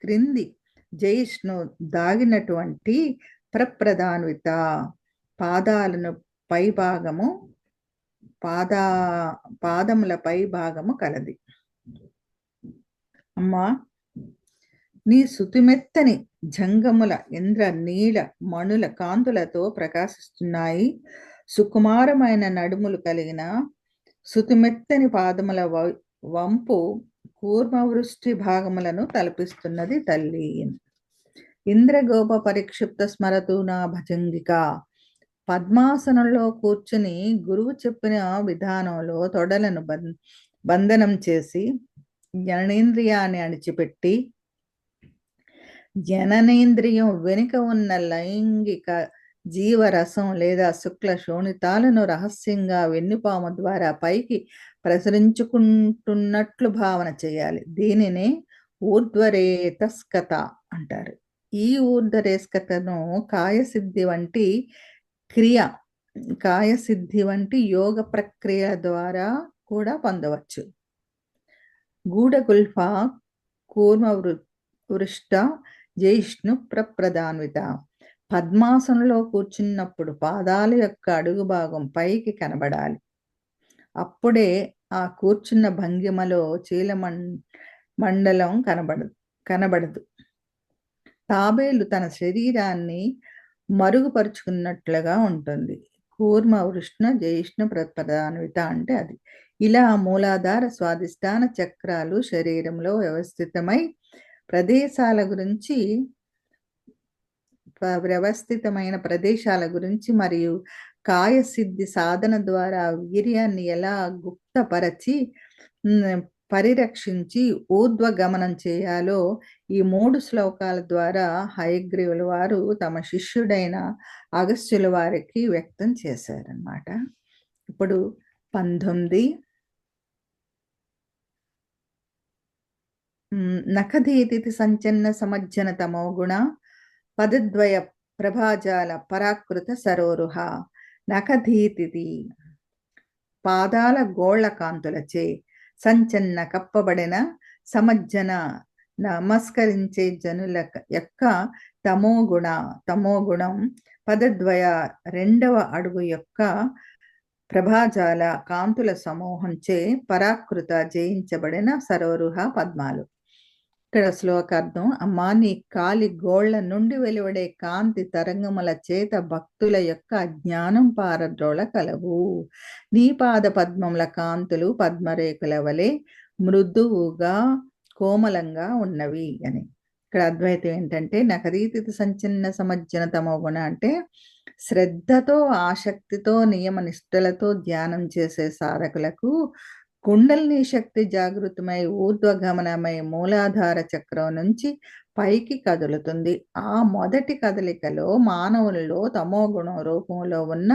క్రింది జయిష్ణు దాగినటువంటి ప్రప్రదాన్విత పాదాలను పైభాగము పాదముల పై భాగము కలది. అమ్మా, నీ సుతిమెత్తని జంగముల ఇంద్ర నీల మణుల కాంతులతో ప్రకాశిస్తున్నాయి. సుకుమారమైన నడుములు కలిగిన సుతిమెత్తని పాదముల వంపు కూర్మవృష్టి భాగములను తలపిస్తున్నది తల్లి. ఇంద్రగోప పరిక్షిప్త స్మరతు నా భజంగిక. పద్మాసనంలో కూర్చుని గురువు చెప్పిన విధానంలో తొడలను బంధనం చేసి జననేంద్రియాన్ని అణిచిపెట్టి, జననేంద్రియం వెనుక ఉన్న లైంగిక జీవరసం లేదా శుక్ల శోణితాలను రహస్యంగా వెన్నుపాము ద్వారా పైకి ప్రసరించుకుంటున్నట్లు భావన చేయాలి. దీనినే ఊర్ధ్వరేతస్కత అంటారు. ఈ ఊర్ధ్వరేస్కతను కాయసిద్ధి వంటి యోగ ప్రక్రియ ద్వారా కూడా పొందవచ్చు. గూఢకుల్ఫ కూర్మవృష్ట జయిష్ణు ప్రప్రదాన్విత. పద్మాసనంలో కూర్చున్నప్పుడు పాదాల యొక్క అడుగు భాగం పైకి కనబడాలి. అప్పుడే ఆ కూర్చున్న భంగిమలో చీల మండలం కనబడదు. తాబేలు తన శరీరాన్ని మరుగుపరుచుకున్నట్లుగా ఉంటుంది. కూర్మ వృష్ణ జయిష్ణు ప్రప్రదాన్విత అంటే అది. ఇలా మూలాధార స్వాదిష్టాన చక్రాలు శరీరంలో వ్యవస్థితమైన ప్రదేశాల గురించి మరియు కాయసిద్ధి సాధన ద్వారా వీర్యాన్ని ఎలా గుప్తపరచి పరిరక్షించి ఊర్ధ్వగమనం చేయాలో ఈ 3 శ్లోకాల ద్వారా హయగ్రీవుల వారు తమ శిష్యుడైన అగస్త్యుల వారికి వ్యక్తం చేశారన్నమాట. ఇప్పుడు 19 నఖధీతి సంచన్న సమజ్జన తమో గుణ పదద్వయ ప్రభాజాల పరాకృత సరోరుహ. నఖధీతి పాదాల గోళ్ల కాంతులచే సంచన్న కప్పబడిన సమజ్జన నమస్కరించే జనుల యొక్క తమోగుణం పదద్వయ 2వ అడుగు యొక్క ప్రభాజాల కాంతుల సమూహంచే పరాకృత జయించబడిన సరోరుహ పద్మాలు. ఇక్కడ శ్లోకార్థం. అమ్మా, నీ కాలి గోళ్ల నుండి వెలువడే కాంతి తరంగముల చేత భక్తుల యొక్క అజ్ఞానం పారద్రోళ కలవు. నీ పాద పద్మముల కాంతులు పద్మరేకుల వలె మృదువుగా కోమలంగా ఉన్నవి అని. ఇక్కడ అద్వైతం ఏంటంటే, నఖరీతి సంచన్న సమజ్జన తమోగుణ అంటే శ్రద్ధతో ఆసక్తితో నియమ నిష్ఠలతో ధ్యానం చేసే సాధకులకు కుండలిని శక్తి జాగృతమై ఊర్ధ్వగమనమై మూలాధార చక్రం నుంచి పైకి కదులుతుంది. ఆ మొదటి కదలికలో మానవులలో తమోగుణం రూపంలో ఉన్న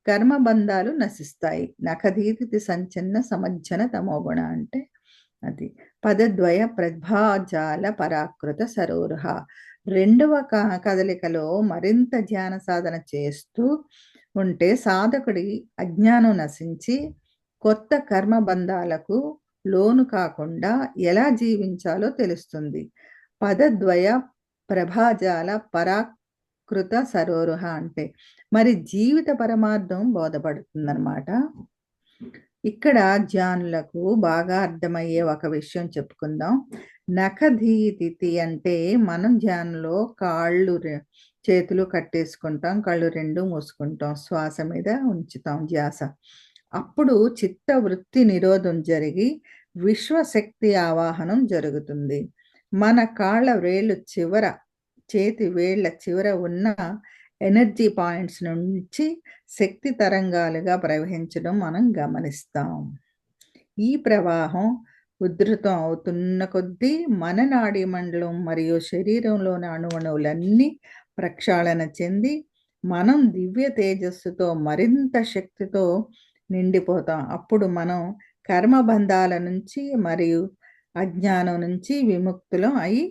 కర్మబంధాలు నశిస్తాయి. నఖధీతి సంచన్న సమజ్జన తమోగుణ అంటే అది. పదద్వయ ప్రభాజాల పరాకృత సరోరుహ 2వ కదలికలో మరింత ధ్యాన సాధన చేస్తూ ఉంటే సాధకుడి అజ్ఞానం నశించి కొత్త కర్మబంధాలకు లోను కాకుండా ఎలా జీవించాలో తెలుస్తుంది. పదద్వయ ప్రభాజాల పరాకృత సరోరుహ అంటే మరి జీవిత పరమార్థం బోధపడుతుందన్నమాట. ఇక్కడ జ్ఞానులకు బాగా అర్థమయ్యే ఒక విషయం చెప్పుకుందాం. నఖధీతి అంటే మనం ధ్యానంలో చేతులు కట్టేసుకుంటాం, కళ్ళు 2 మూసుకుంటాం, శ్వాస మీద ఉంచుతాం ధ్యాస. అప్పుడు చిత్త వృత్తి నిరోధం జరిగి విశ్వశక్తి ఆవాహనం జరుగుతుంది. మన కాళ్ళ చేతి వేళ్ల చివర ఉన్న ఎనర్జీ పాయింట్స్ నుంచి శక్తి తరంగాలుగా ప్రవహించడం మనం గమనిస్తాం. ఈ ప్రవాహం ఉధృతం అవుతున్న కొద్దీ మన నాడీ మండలం మరియు శరీరంలోని అణువణువులన్నీ ప్రక్షాళన చెంది మనం దివ్య తేజస్సుతో మరింత శక్తితో నిండిపోతాం. అప్పుడు మనం కర్మబంధాల నుంచి మరియు అజ్ఞానం నుంచి విముక్తులం అయి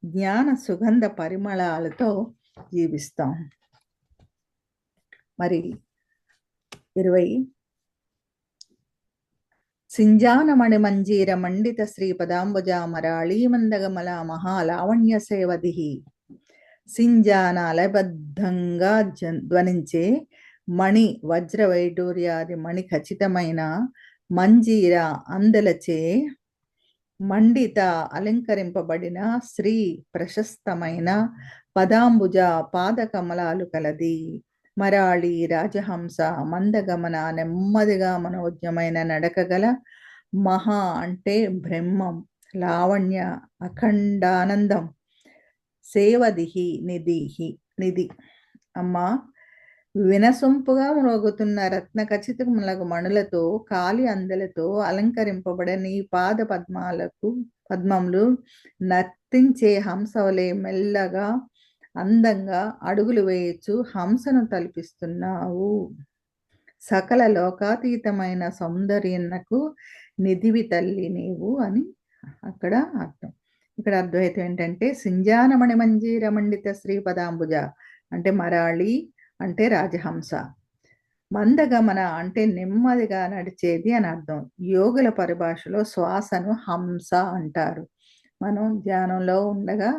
జ్ఞాన సుగంధ పరిమళాలతో జీవిస్తాం. మరి 20 సింజానమణి మంజీర మండిత శ్రీపదాంబుజ మరాళీ మందగమల మహాలావణ్య సేవదిహి. సింజాన లయబద్ధంగా ధ్వనించే మణి వజ్ర వైడూర్యాది మణి ఖచ్చితమైన మంజీర అందలచే మండిత అలంకరింపబడిన శ్రీ ప్రశస్తమైన పదాంబుజ పాదకమలాలు కలది. మరాళి రాజహంస మందగమన నెమ్మదిగా మనోజ్ఞమైన నడకగల మహా అంటే బ్రహ్మం లావణ్య అఖండానందం సేవదిహి నిధి. అమ్మా, వినసొంపుగా మ్రోగుతున్న రత్న ఖచ్చితములగు మణులతో కాలి అందలతో అలంకరింపబడిన ఈ పాద పద్మములు నర్తించే హంసవలే మెల్లగా అందంగా అడుగులు వేయచ్చు హంసను తలపిస్తున్నావు. సకల లోకాతీతమైన సౌందర్యనకు నిధివి తల్లి నీవు అని అక్కడ అర్థం. ఇక్కడ అద్వైతం ఏంటంటే సింజానమణి మంజీర మండిత శ్రీపదాంబుజ అంటే మరాళి అంటే రాజహంస, మందగమన అంటే నెమ్మదిగా నడిచేది అని అర్థం. యోగుల పరిభాషలో శ్వాసను హంస అంటారు. మనం ధ్యానంలో ఉండగా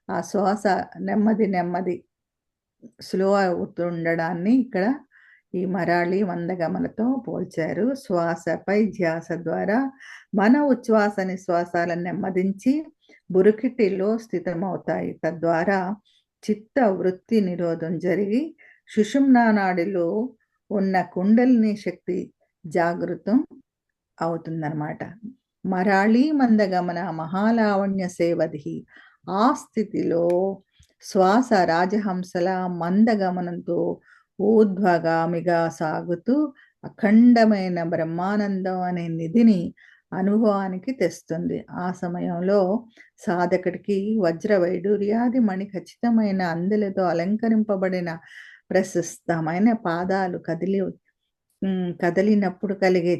ఆ శ్వాస నెమ్మది స్లో అవుతుండడాన్ని ఇక్కడ ఈ మరాళి మందగమనతో పోల్చారు. శ్వాసపై ధ్యాస ద్వారా మన ఉచ్ఛ్వాస నిశ్వాసాలను నెమ్మదించి బురుకిటిలో స్థితమవుతాయి. తద్వారా చిత్త వృత్తి నిరోధం జరిగి సుషుమ్నా నాడిలో ఉన్న కుండలిని శక్తి జాగృతం అవుతుందన్నమాట. మరాళీ మందగమన మహాలావణ్య సేవది. ఆ స్థితిలో శ్వాస రాజహంసల మందగమనంతో ఊర్ధ్వగామిగా సాగుతూ అఖండమైన బ్రహ్మానందం అనే నిధిని అనుభవానికి తెస్తుంది. ఆ సమయంలో సాధకుడికి వజ్ర వైడూర్యాది మణి ఖచ్చితమైన అందెలతో అలంకరింపబడిన ప్రశస్తమైన పాదాలు కదిలినప్పుడు కలిగే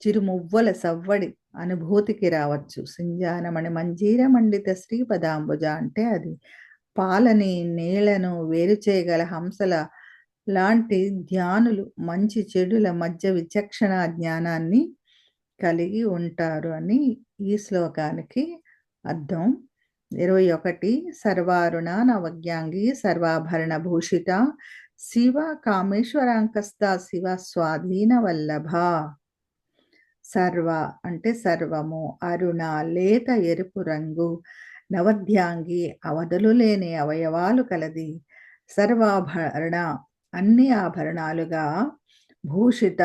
చిరుమువ్వల సవ్వడి అనుభూతికి రావచ్చు. సింజానమణి మంజీర మండిత శ్రీపదాంబుజ అంటే అది పాలని నీళ్లను వేరు చేయగల హంసల లాంటి ధ్యానులు మంచి చెడుల మధ్య విచక్షణ జ్ఞానాన్ని కలిగి ఉంటారు అని ఈ శ్లోకానికి అర్థం. 21 సర్వారుణ నవజ్ఞాంగి సర్వాభరణ భూషిత శివ కామేశ్వరాంకస్త శివ స్వాధీన వల్లభ. సర్వ అంటే సర్వము, అరుణ లేత ఎరుపు రంగు, నవధ్యాంగి అవధులు లేని అవయవాలు కలది, సర్వాభరణ అన్ని ఆభరణాలుగా, భూషిత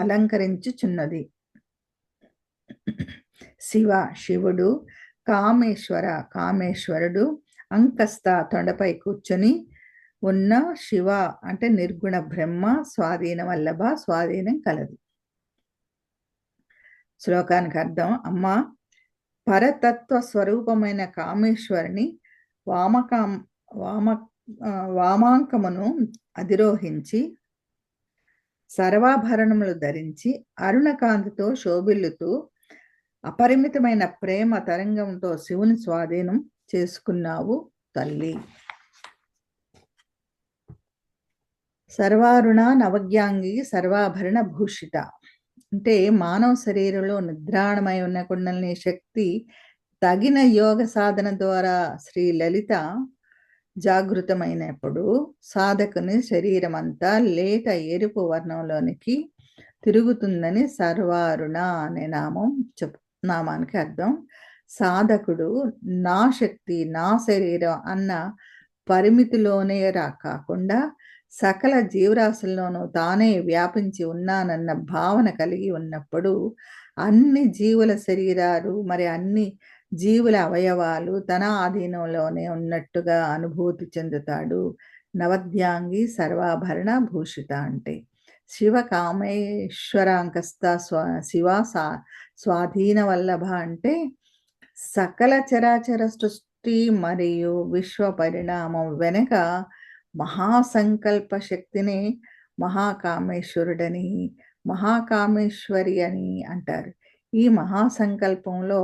అలంకరించుచున్నది, శివ శివుడు, కామేశ్వరుడు, అంకస్త తొండపై కూర్చొని ఉన్న శివ అంటే నిర్గుణ బ్రహ్మ, స్వాధీన వల్లభ స్వాధీనం కలది. శ్లోకానికి అర్థం, అమ్మ పరతత్వ స్వరూపమైన కామేశ్వరుని వామాంకమును అధిరోహించి సర్వాభరణములు ధరించి అరుణకాంతితో శోభిల్లుతూ అపరిమితమైన ప్రేమ తరంగంతో శివుని స్వాధీనం చేసుకున్నావు తల్లి. సర్వారుణ నవజ్ఞాంగి సర్వాభరణ భూషిత అంటే మానవ శరీరంలో నిద్రాణమై ఉన్న కుండలిని శక్తి తగిన యోగ సాధన ద్వారా శ్రీ లలిత జాగృతమైనప్పుడు సాధకుని శరీరం అంతా లేత ఎరుపు వర్ణంలోనికి తిరుగుతుందని సర్వారుణ అనే నామానికి అర్థం. సాధకుడు నా శక్తి నా శరీరం అన్న పరిమితిలోనే కాకుండా సకల జీవరాశుల్లోనూ తానే వ్యాపించి ఉన్నానన్న భావన కలిగి ఉన్నప్పుడు అన్ని జీవుల శరీరాలు మరి అన్ని జీవుల అవయవాలు తన ఆధీనంలోనే ఉన్నట్టుగా అనుభూతి చెందుతాడు. నవధ్యాంగి సర్వాభరణ భూషిత అంటే శివ కామేశ్వరాంకస్త శివ స్వాధీన వల్లభ అంటే సకల చరాచర సృష్టి మరియు విశ్వ పరిణామం వెనక మహాసంకల్ప శక్తిని మహాకామేశ్వరుడని మహాకామేశ్వరి అని అంటారు. ఈ మహాసంకల్పంలో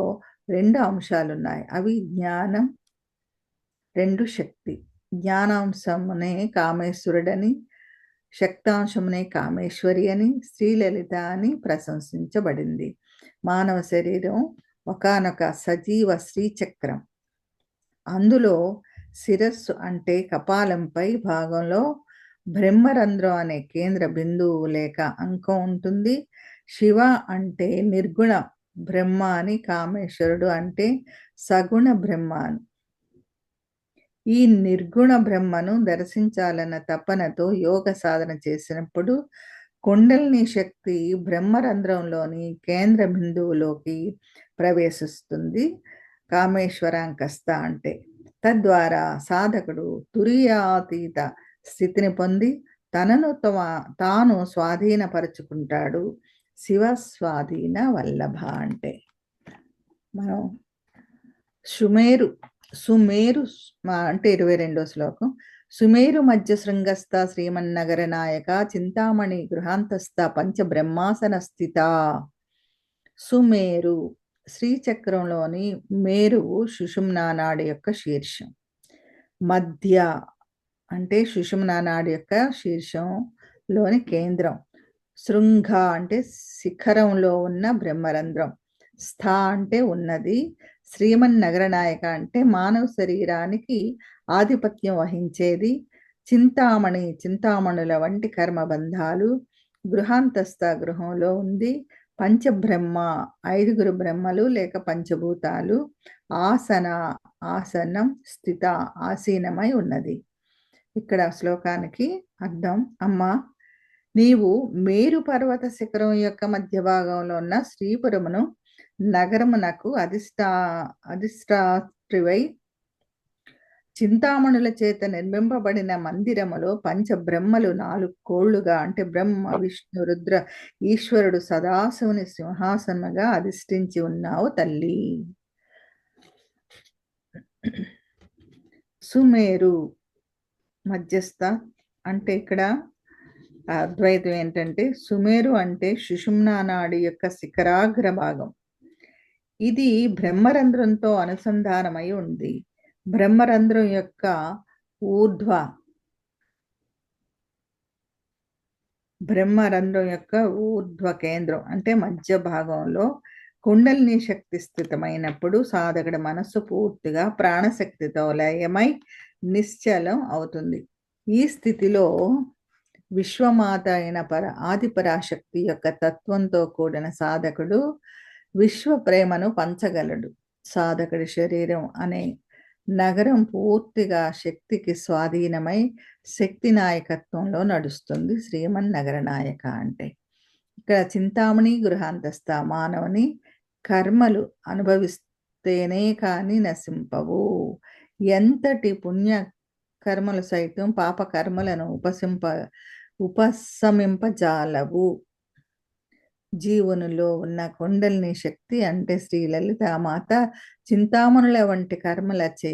2 అంశాలున్నాయి. అవి జ్ఞానం, 2 శక్తి. జ్ఞానాంశమునే కామేశ్వరుడని, శక్తాంశమునే కామేశ్వరి అని, శ్రీలలిత అని ప్రశంసించబడింది. మానవ శరీరం ఒకానొక సజీవ శ్రీచక్రం. అందులో శిరస్సు అంటే కపాలంపై భాగంలో బ్రహ్మరంధ్రం అనే కేంద్ర బిందువు లేక అంకం ఉంటుంది. శివ అంటే నిర్గుణ బ్రహ్మ అని, కామేశ్వరుడు అంటే సగుణ బ్రహ్మ అని. ఈ నిర్గుణ బ్రహ్మను దర్శించాలన్న తపనతో యోగ సాధన చేసినప్పుడు కుండలిని శక్తి బ్రహ్మరంధ్రంలోని కేంద్ర బిందువులోకి ప్రవేశిస్తుంది. కామేశ్వరాంకస్త అంటే తద్వారా సాధకుడు తురీయాతీత స్థితిని పొంది తనను తాను స్వాధీనపరుచుకుంటాడు. శివ స్వాధీన వల్లభ అంటే మనం సుమేరు అంటే 22వ శ్లోకం. సుమేరు మధ్య శృంగస్థ శ్రీమన్నగర నాయక చింతామణి గృహాంతస్థ పంచబ్రహ్మాసన స్థిత. సుమేరు శ్రీచక్రంలోని మేరువు సుషుమ్నా నాడి యొక్క శీర్షం. మధ్య అంటే సుషుమ్నా నాడి యొక్క శీర్షంలోని కేంద్రం. శృంగ అంటే శిఖరంలో ఉన్న బ్రహ్మరంధ్రం. స్థ అంటే ఉన్నది. శ్రీమన్నగర నాయక అంటే మానవ శరీరానికి ఆధిపత్యం వహించేది. చింతామణి చింతామణుల వంటి కర్మబంధాలు. గృహాంతస్థ గృహంలో ఉంది. పంచబ్రహ్మ 5 బ్రహ్మలు లేక పంచభూతాలు. ఆసనం స్థిత ఆసీనమై ఉన్నది. ఇక్కడ శ్లోకానికి అర్థం. అమ్మా, నీవు మేరు పర్వత శిఖరం యొక్క మధ్య భాగంలో ఉన్న శ్రీపురమును నగరమునకు అధిష్టాత్రివై చింతామణుల చేత నిర్మింపబడిన మందిరములో పంచబ్రహ్మలు 4 కోళ్లుగా అంటే బ్రహ్మ విష్ణు రుద్ర ఈశ్వరుడు సదాశివుని సింహాసనముగా అధిష్ఠించి ఉన్నావు తల్లి. సుమేరు మధ్యస్థ అంటే ఇక్కడ అద్వైతం ఏంటంటే సుమేరు అంటే సుషుమ్నా నాడి యొక్క శిఖరాగ్ర భాగం. ఇది బ్రహ్మరంధ్రంతో అనుసంధానమై ఉంది. బ్రహ్మరంధ్రం యొక్క ఊర్ధ్వ కేంద్రం అంటే మధ్య భాగంలో కుండలిని శక్తి స్థితమైనప్పుడు సాధకుడి మనస్సు పూర్తిగా ప్రాణశక్తితో లయమై నిశ్చలం అవుతుంది. ఈ స్థితిలో విశ్వమాత అయిన ఆదిపరాశక్తి యొక్క తత్వంతో కూడిన సాధకుడు విశ్వ ప్రేమను పంచగలడు. సాధకుడి శరీరం అనే నగరం పూర్తిగా శక్తికి స్వాధీనమై శక్తి నాయకత్వంలో నడుస్తుంది. శ్రీమన్నగర నాయక అంటే ఇక్కడ చింతామణి గృహాంతస్థ మానవుని కర్మలు అనుభవిస్తేనే కానీ నశింపవు. ఎంతటి పుణ్య కర్మలు సైతం పాప కర్మలను ఉపశమింపజాలవు. జీవునిలో ఉన్న కుండలిని శక్తి అంటే శ్రీ లలితామాత చింతామణుల వంటి కర్మలచే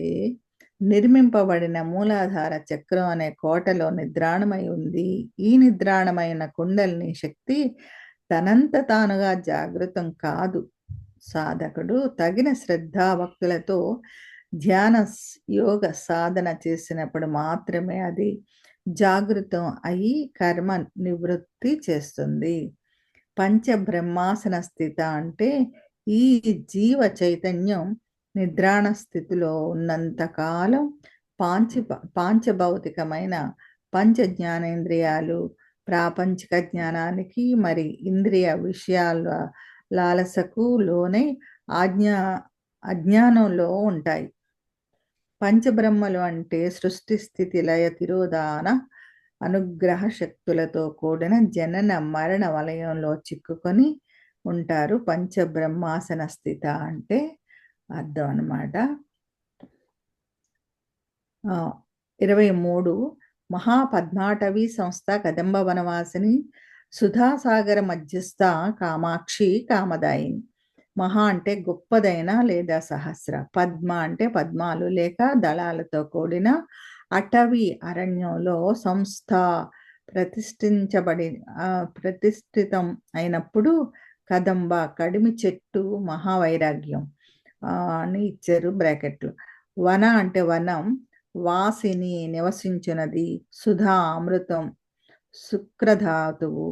నిర్మింపబడిన మూలాధార చక్రం అనే కోటలో నిద్రాణమై ఉంది. ఈ నిద్రాణమైన కుండలిని శక్తి తనంత తానుగా జాగృతం కాదు. సాధకుడు తగిన శ్రద్ధాభక్తులతో ధ్యాన యోగ సాధన చేసినప్పుడు మాత్రమే అది జాగృతం అయి కర్మ నివృత్తి చేస్తుంది. పంచబ్రహ్మాసన స్థిత అంటే ఈ జీవ చైతన్యం నిద్రాణ స్థితిలో ఉన్నంతకాలం పాంచభౌతికమైన పంచ జ్ఞానేంద్రియాలు ప్రాపంచిక జ్ఞానానికి మరి ఇంద్రియ విషయాల లాలసకు లోనే అజ్ఞానంలో ఉంటాయి. పంచబ్రహ్మలు అంటే సృష్టి స్థితి లయ తిరోధాన అనుగ్రహ శక్తులతో కూడిన జనన మరణ వలయంలో చిక్కుకొని ఉంటారు. పంచబ్రహ్మాసన స్థిత అంటే అర్థం అన్నమాట. 23 మహాపద్మాటవీ సంస్థ కదంబ వనవాసిని సుధాసాగర మధ్యస్థ కామాక్షి కామదాయిని. మహా అంటే గొప్పదైన లేదా సహస్ర. పద్మ అంటే పద్మాలు లేక దళాలతో కూడిన అటవీ అరణ్యంలో సంస్థ ప్రతిష్ఠితం అయినప్పుడు కదంబ కడిమి చెట్టు, మహావైరాగ్యం అని ఇచ్చారు బ్రాకెట్లు. వన అంటే వనం, వాసిని నివసించున్నది, సుధా అమృతం, శుక్రధాతువు,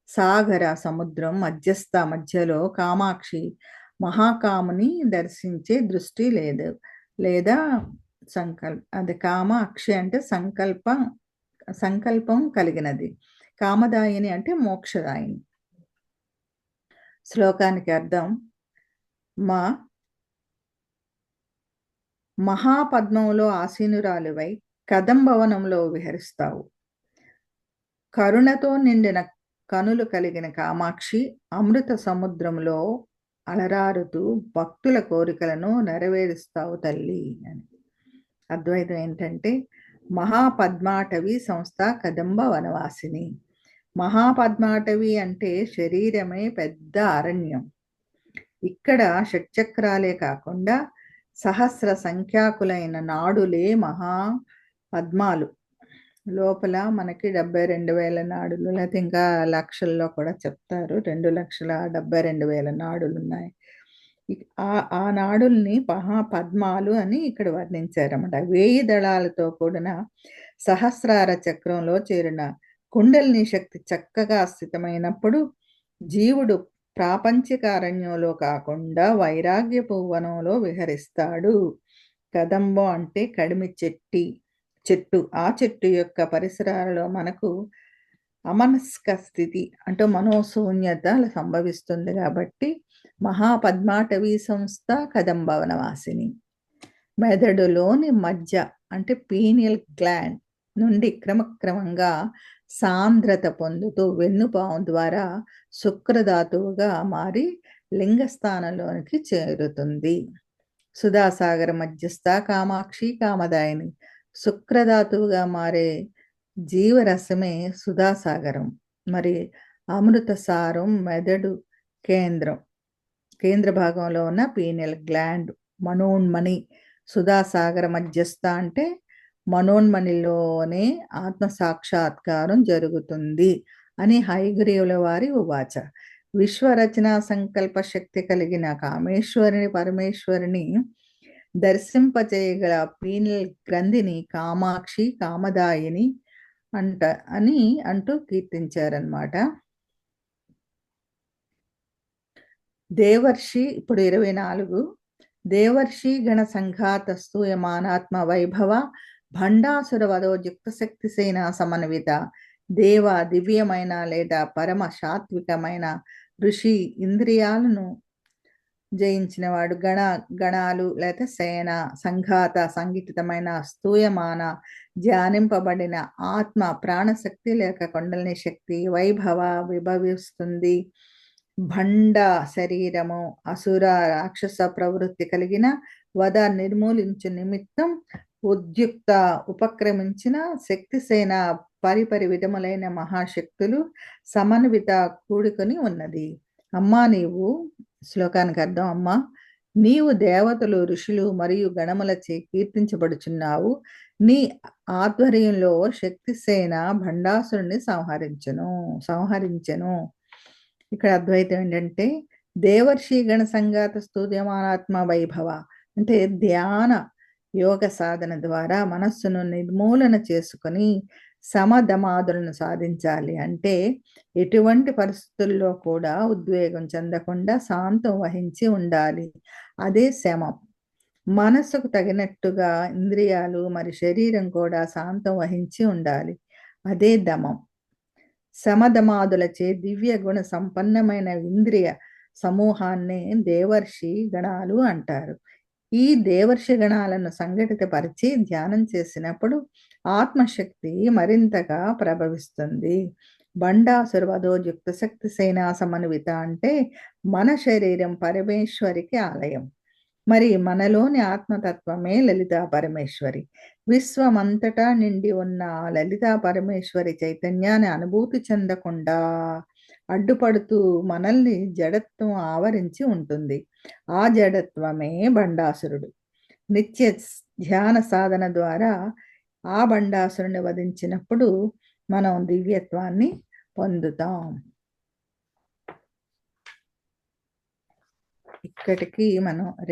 సాగర సముద్రం, మధ్యస్థ మధ్యలో, కామాక్షి మహాకాముని దర్శించే దృష్టి లేదు లేదా అది కామాక్షి అంటే సంకల్పం కలిగినది, కామదాయిని అంటే మోక్షదాయిని. శ్లోకానికి అర్థం: మా మహాపద్మంలో ఆసీనురాలువై కదంబవనంలో విహరిస్తావు. కరుణతో నిండిన కనులు కలిగిన కామాక్షి అమృత సముద్రంలో అలరారుతూ భక్తుల కోరికలను నెరవేరుస్తావు తల్లి అని. అద్వైతం ఏంటంటే, మహాపద్మాటవి సంస్థ కదంబ వనవాసిని. మహాపద్మాటవి అంటే శరీరమే పెద్ద అరణ్యం. ఇక్కడ షట్చక్రాలే కాకుండా సహస్ర సంఖ్యాకులైన నాడులే మహా పద్మాలు. లోపల మనకి 72,000 నాడులు, లేకపోతే ఇంకా లక్షల్లో కూడా చెప్తారు, 2,72,000 నాడులు ఉన్నాయి. ఆ నాడుల్ని మహాపద్మాలు అని ఇక్కడ వర్ణించారన్నమాట. 1000 దళాలతో కూడిన సహస్రార చక్రంలో చేరిన కుండలిని శక్తి చక్కగా స్థితమైనప్పుడు జీవుడు ప్రాపంచిక అరణ్యంలో కాకుండా వైరాగ్యపు వనంలో విహరిస్తాడు. కదంబం అంటే కడిమి చెట్టు. ఆ చెట్టు యొక్క పరిసరాలలో మనకు అమనస్క స్థితి అంటే మనోశూన్యత సంభవిస్తుంది. కాబట్టి మహాపద్మాటవీ సంస్థ కదంబ వనవాసిని. మెదడులోని మధ్య అంటే పీనియల్ గ్లాండ్ నుండి క్రమక్రమంగా సాంద్రత పొందుతూ వెన్నుపాము ద్వారా శుక్రధాతువుగా మారి లింగస్థానంలోనికి చేరుతుంది. సుధాసాగర మధ్యస్థ కామాక్షి కామదాయిని. శుక్రధాతువుగా మారే జీవరసమే సుధాసాగరం. మరి అమృతసారం మెదడు కేంద్ర భాగంలో ఉన్న పీనియల్ గ్లాండ్ మనోన్మణి. సుధాసాగర మధ్యస్థ అంటే మనోన్మణిలోనే ఆత్మసాక్షాత్కారం జరుగుతుంది అని హయగ్రీవుల వారి ఉవాచ. విశ్వరచన సంకల్ప శక్తి కలిగిన కామేశ్వరిని పరమేశ్వరిని దర్శింపచేయగల పీనియల్ గ్రంథిని కామాక్షి కామదాయిని అంటూ కీర్తించారనమాట. దేవర్షి ఇప్పుడు 24. దేవర్షి గణ సంఘాత స్తూయమానాత్మ వైభవ భండాసుర వదోయుక్త శక్తి సేన సమన్విత దేవ దివ్యమైన లేదా పరమ సాత్వికమైన ఋషి ఇంద్రియాలను జయించినవాడు, గణాలు లేదా సేన, సంఘాత సంఘటితమైన స్తూయమాన ధ్యానింపబడిన ఆత్మ ప్రాణశక్తి లేక కొండలిని శక్తి వైభవ విభవిస్తుంది. భండ శరీరము అసుర రాక్షస ప్రవృత్తి కలిగిన వద నిర్మూలించు నిమిత్తం ఉద్యుక్త ఉపక్రమించిన శక్తిసేన పరిపరి విధములైన మహాశక్తులు సమన్విత కూడుకొని ఉన్నది. అమ్మా నీవు, శ్లోకానికి అర్థం, అమ్మా నీవు దేవతలు ఋషులు మరియు గణములచే కీర్తించబడుచున్నావు. నీ ఆధ్వర్యంలో శక్తిసేన భండాసురుని సంహరించెను. ఇక్కడ అద్వైతం ఏంటంటే, దేవర్షి గణ సంఘాత స్తూయమానాత్మ వైభవ అంటే ధ్యాన యోగ సాధన ద్వారా మనస్సును నిర్మూలన చేసుకొని సమధమాదులను సాధించాలి. అంటే ఎటువంటి పరిస్థితుల్లో కూడా ఉద్వేగం చెందకుండా శాంతం వహించి ఉండాలి. అదే శమం. మనస్సుకు తగినట్టుగా ఇంద్రియాలు మరి శరీరం కూడా శాంతం వహించి ఉండాలి. అదే దమం. సమధమాదులచే దివ్య గుణ సంపన్నమైన ఇంద్రియ సమూహాన్నే దేవర్షి గణాలు అంటారు. ఈ దేవర్షి గణాలను సంఘటితపరిచి ధ్యానం చేసినప్పుడు ఆత్మశక్తి మరింతగా ప్రభవిస్తుంది. బండాసుర వధోయుక్త శక్తి సేనా సమన్విత అంటే మన శరీరం పరమేశ్వరికి ఆలయం. మరి మనలోని ఆత్మతత్వమే లలితా పరమేశ్వరి. విశ్వమంతటా నిండి ఉన్న లలితా పరమేశ్వరి చైతన్యాన్ని అనుభూతి చెందకుండా అడ్డుపడుతూ మనల్ని జడత్వం ఆవరించి ఉంటుంది. ఆ జడత్వమే బండాసురుడు. నిత్య ధ్యాన సాధన ద్వారా ఆ బండాసురుని వధించినప్పుడు మనం దివ్యత్వాన్ని పొందుతాం. ఇక్కడికి మనం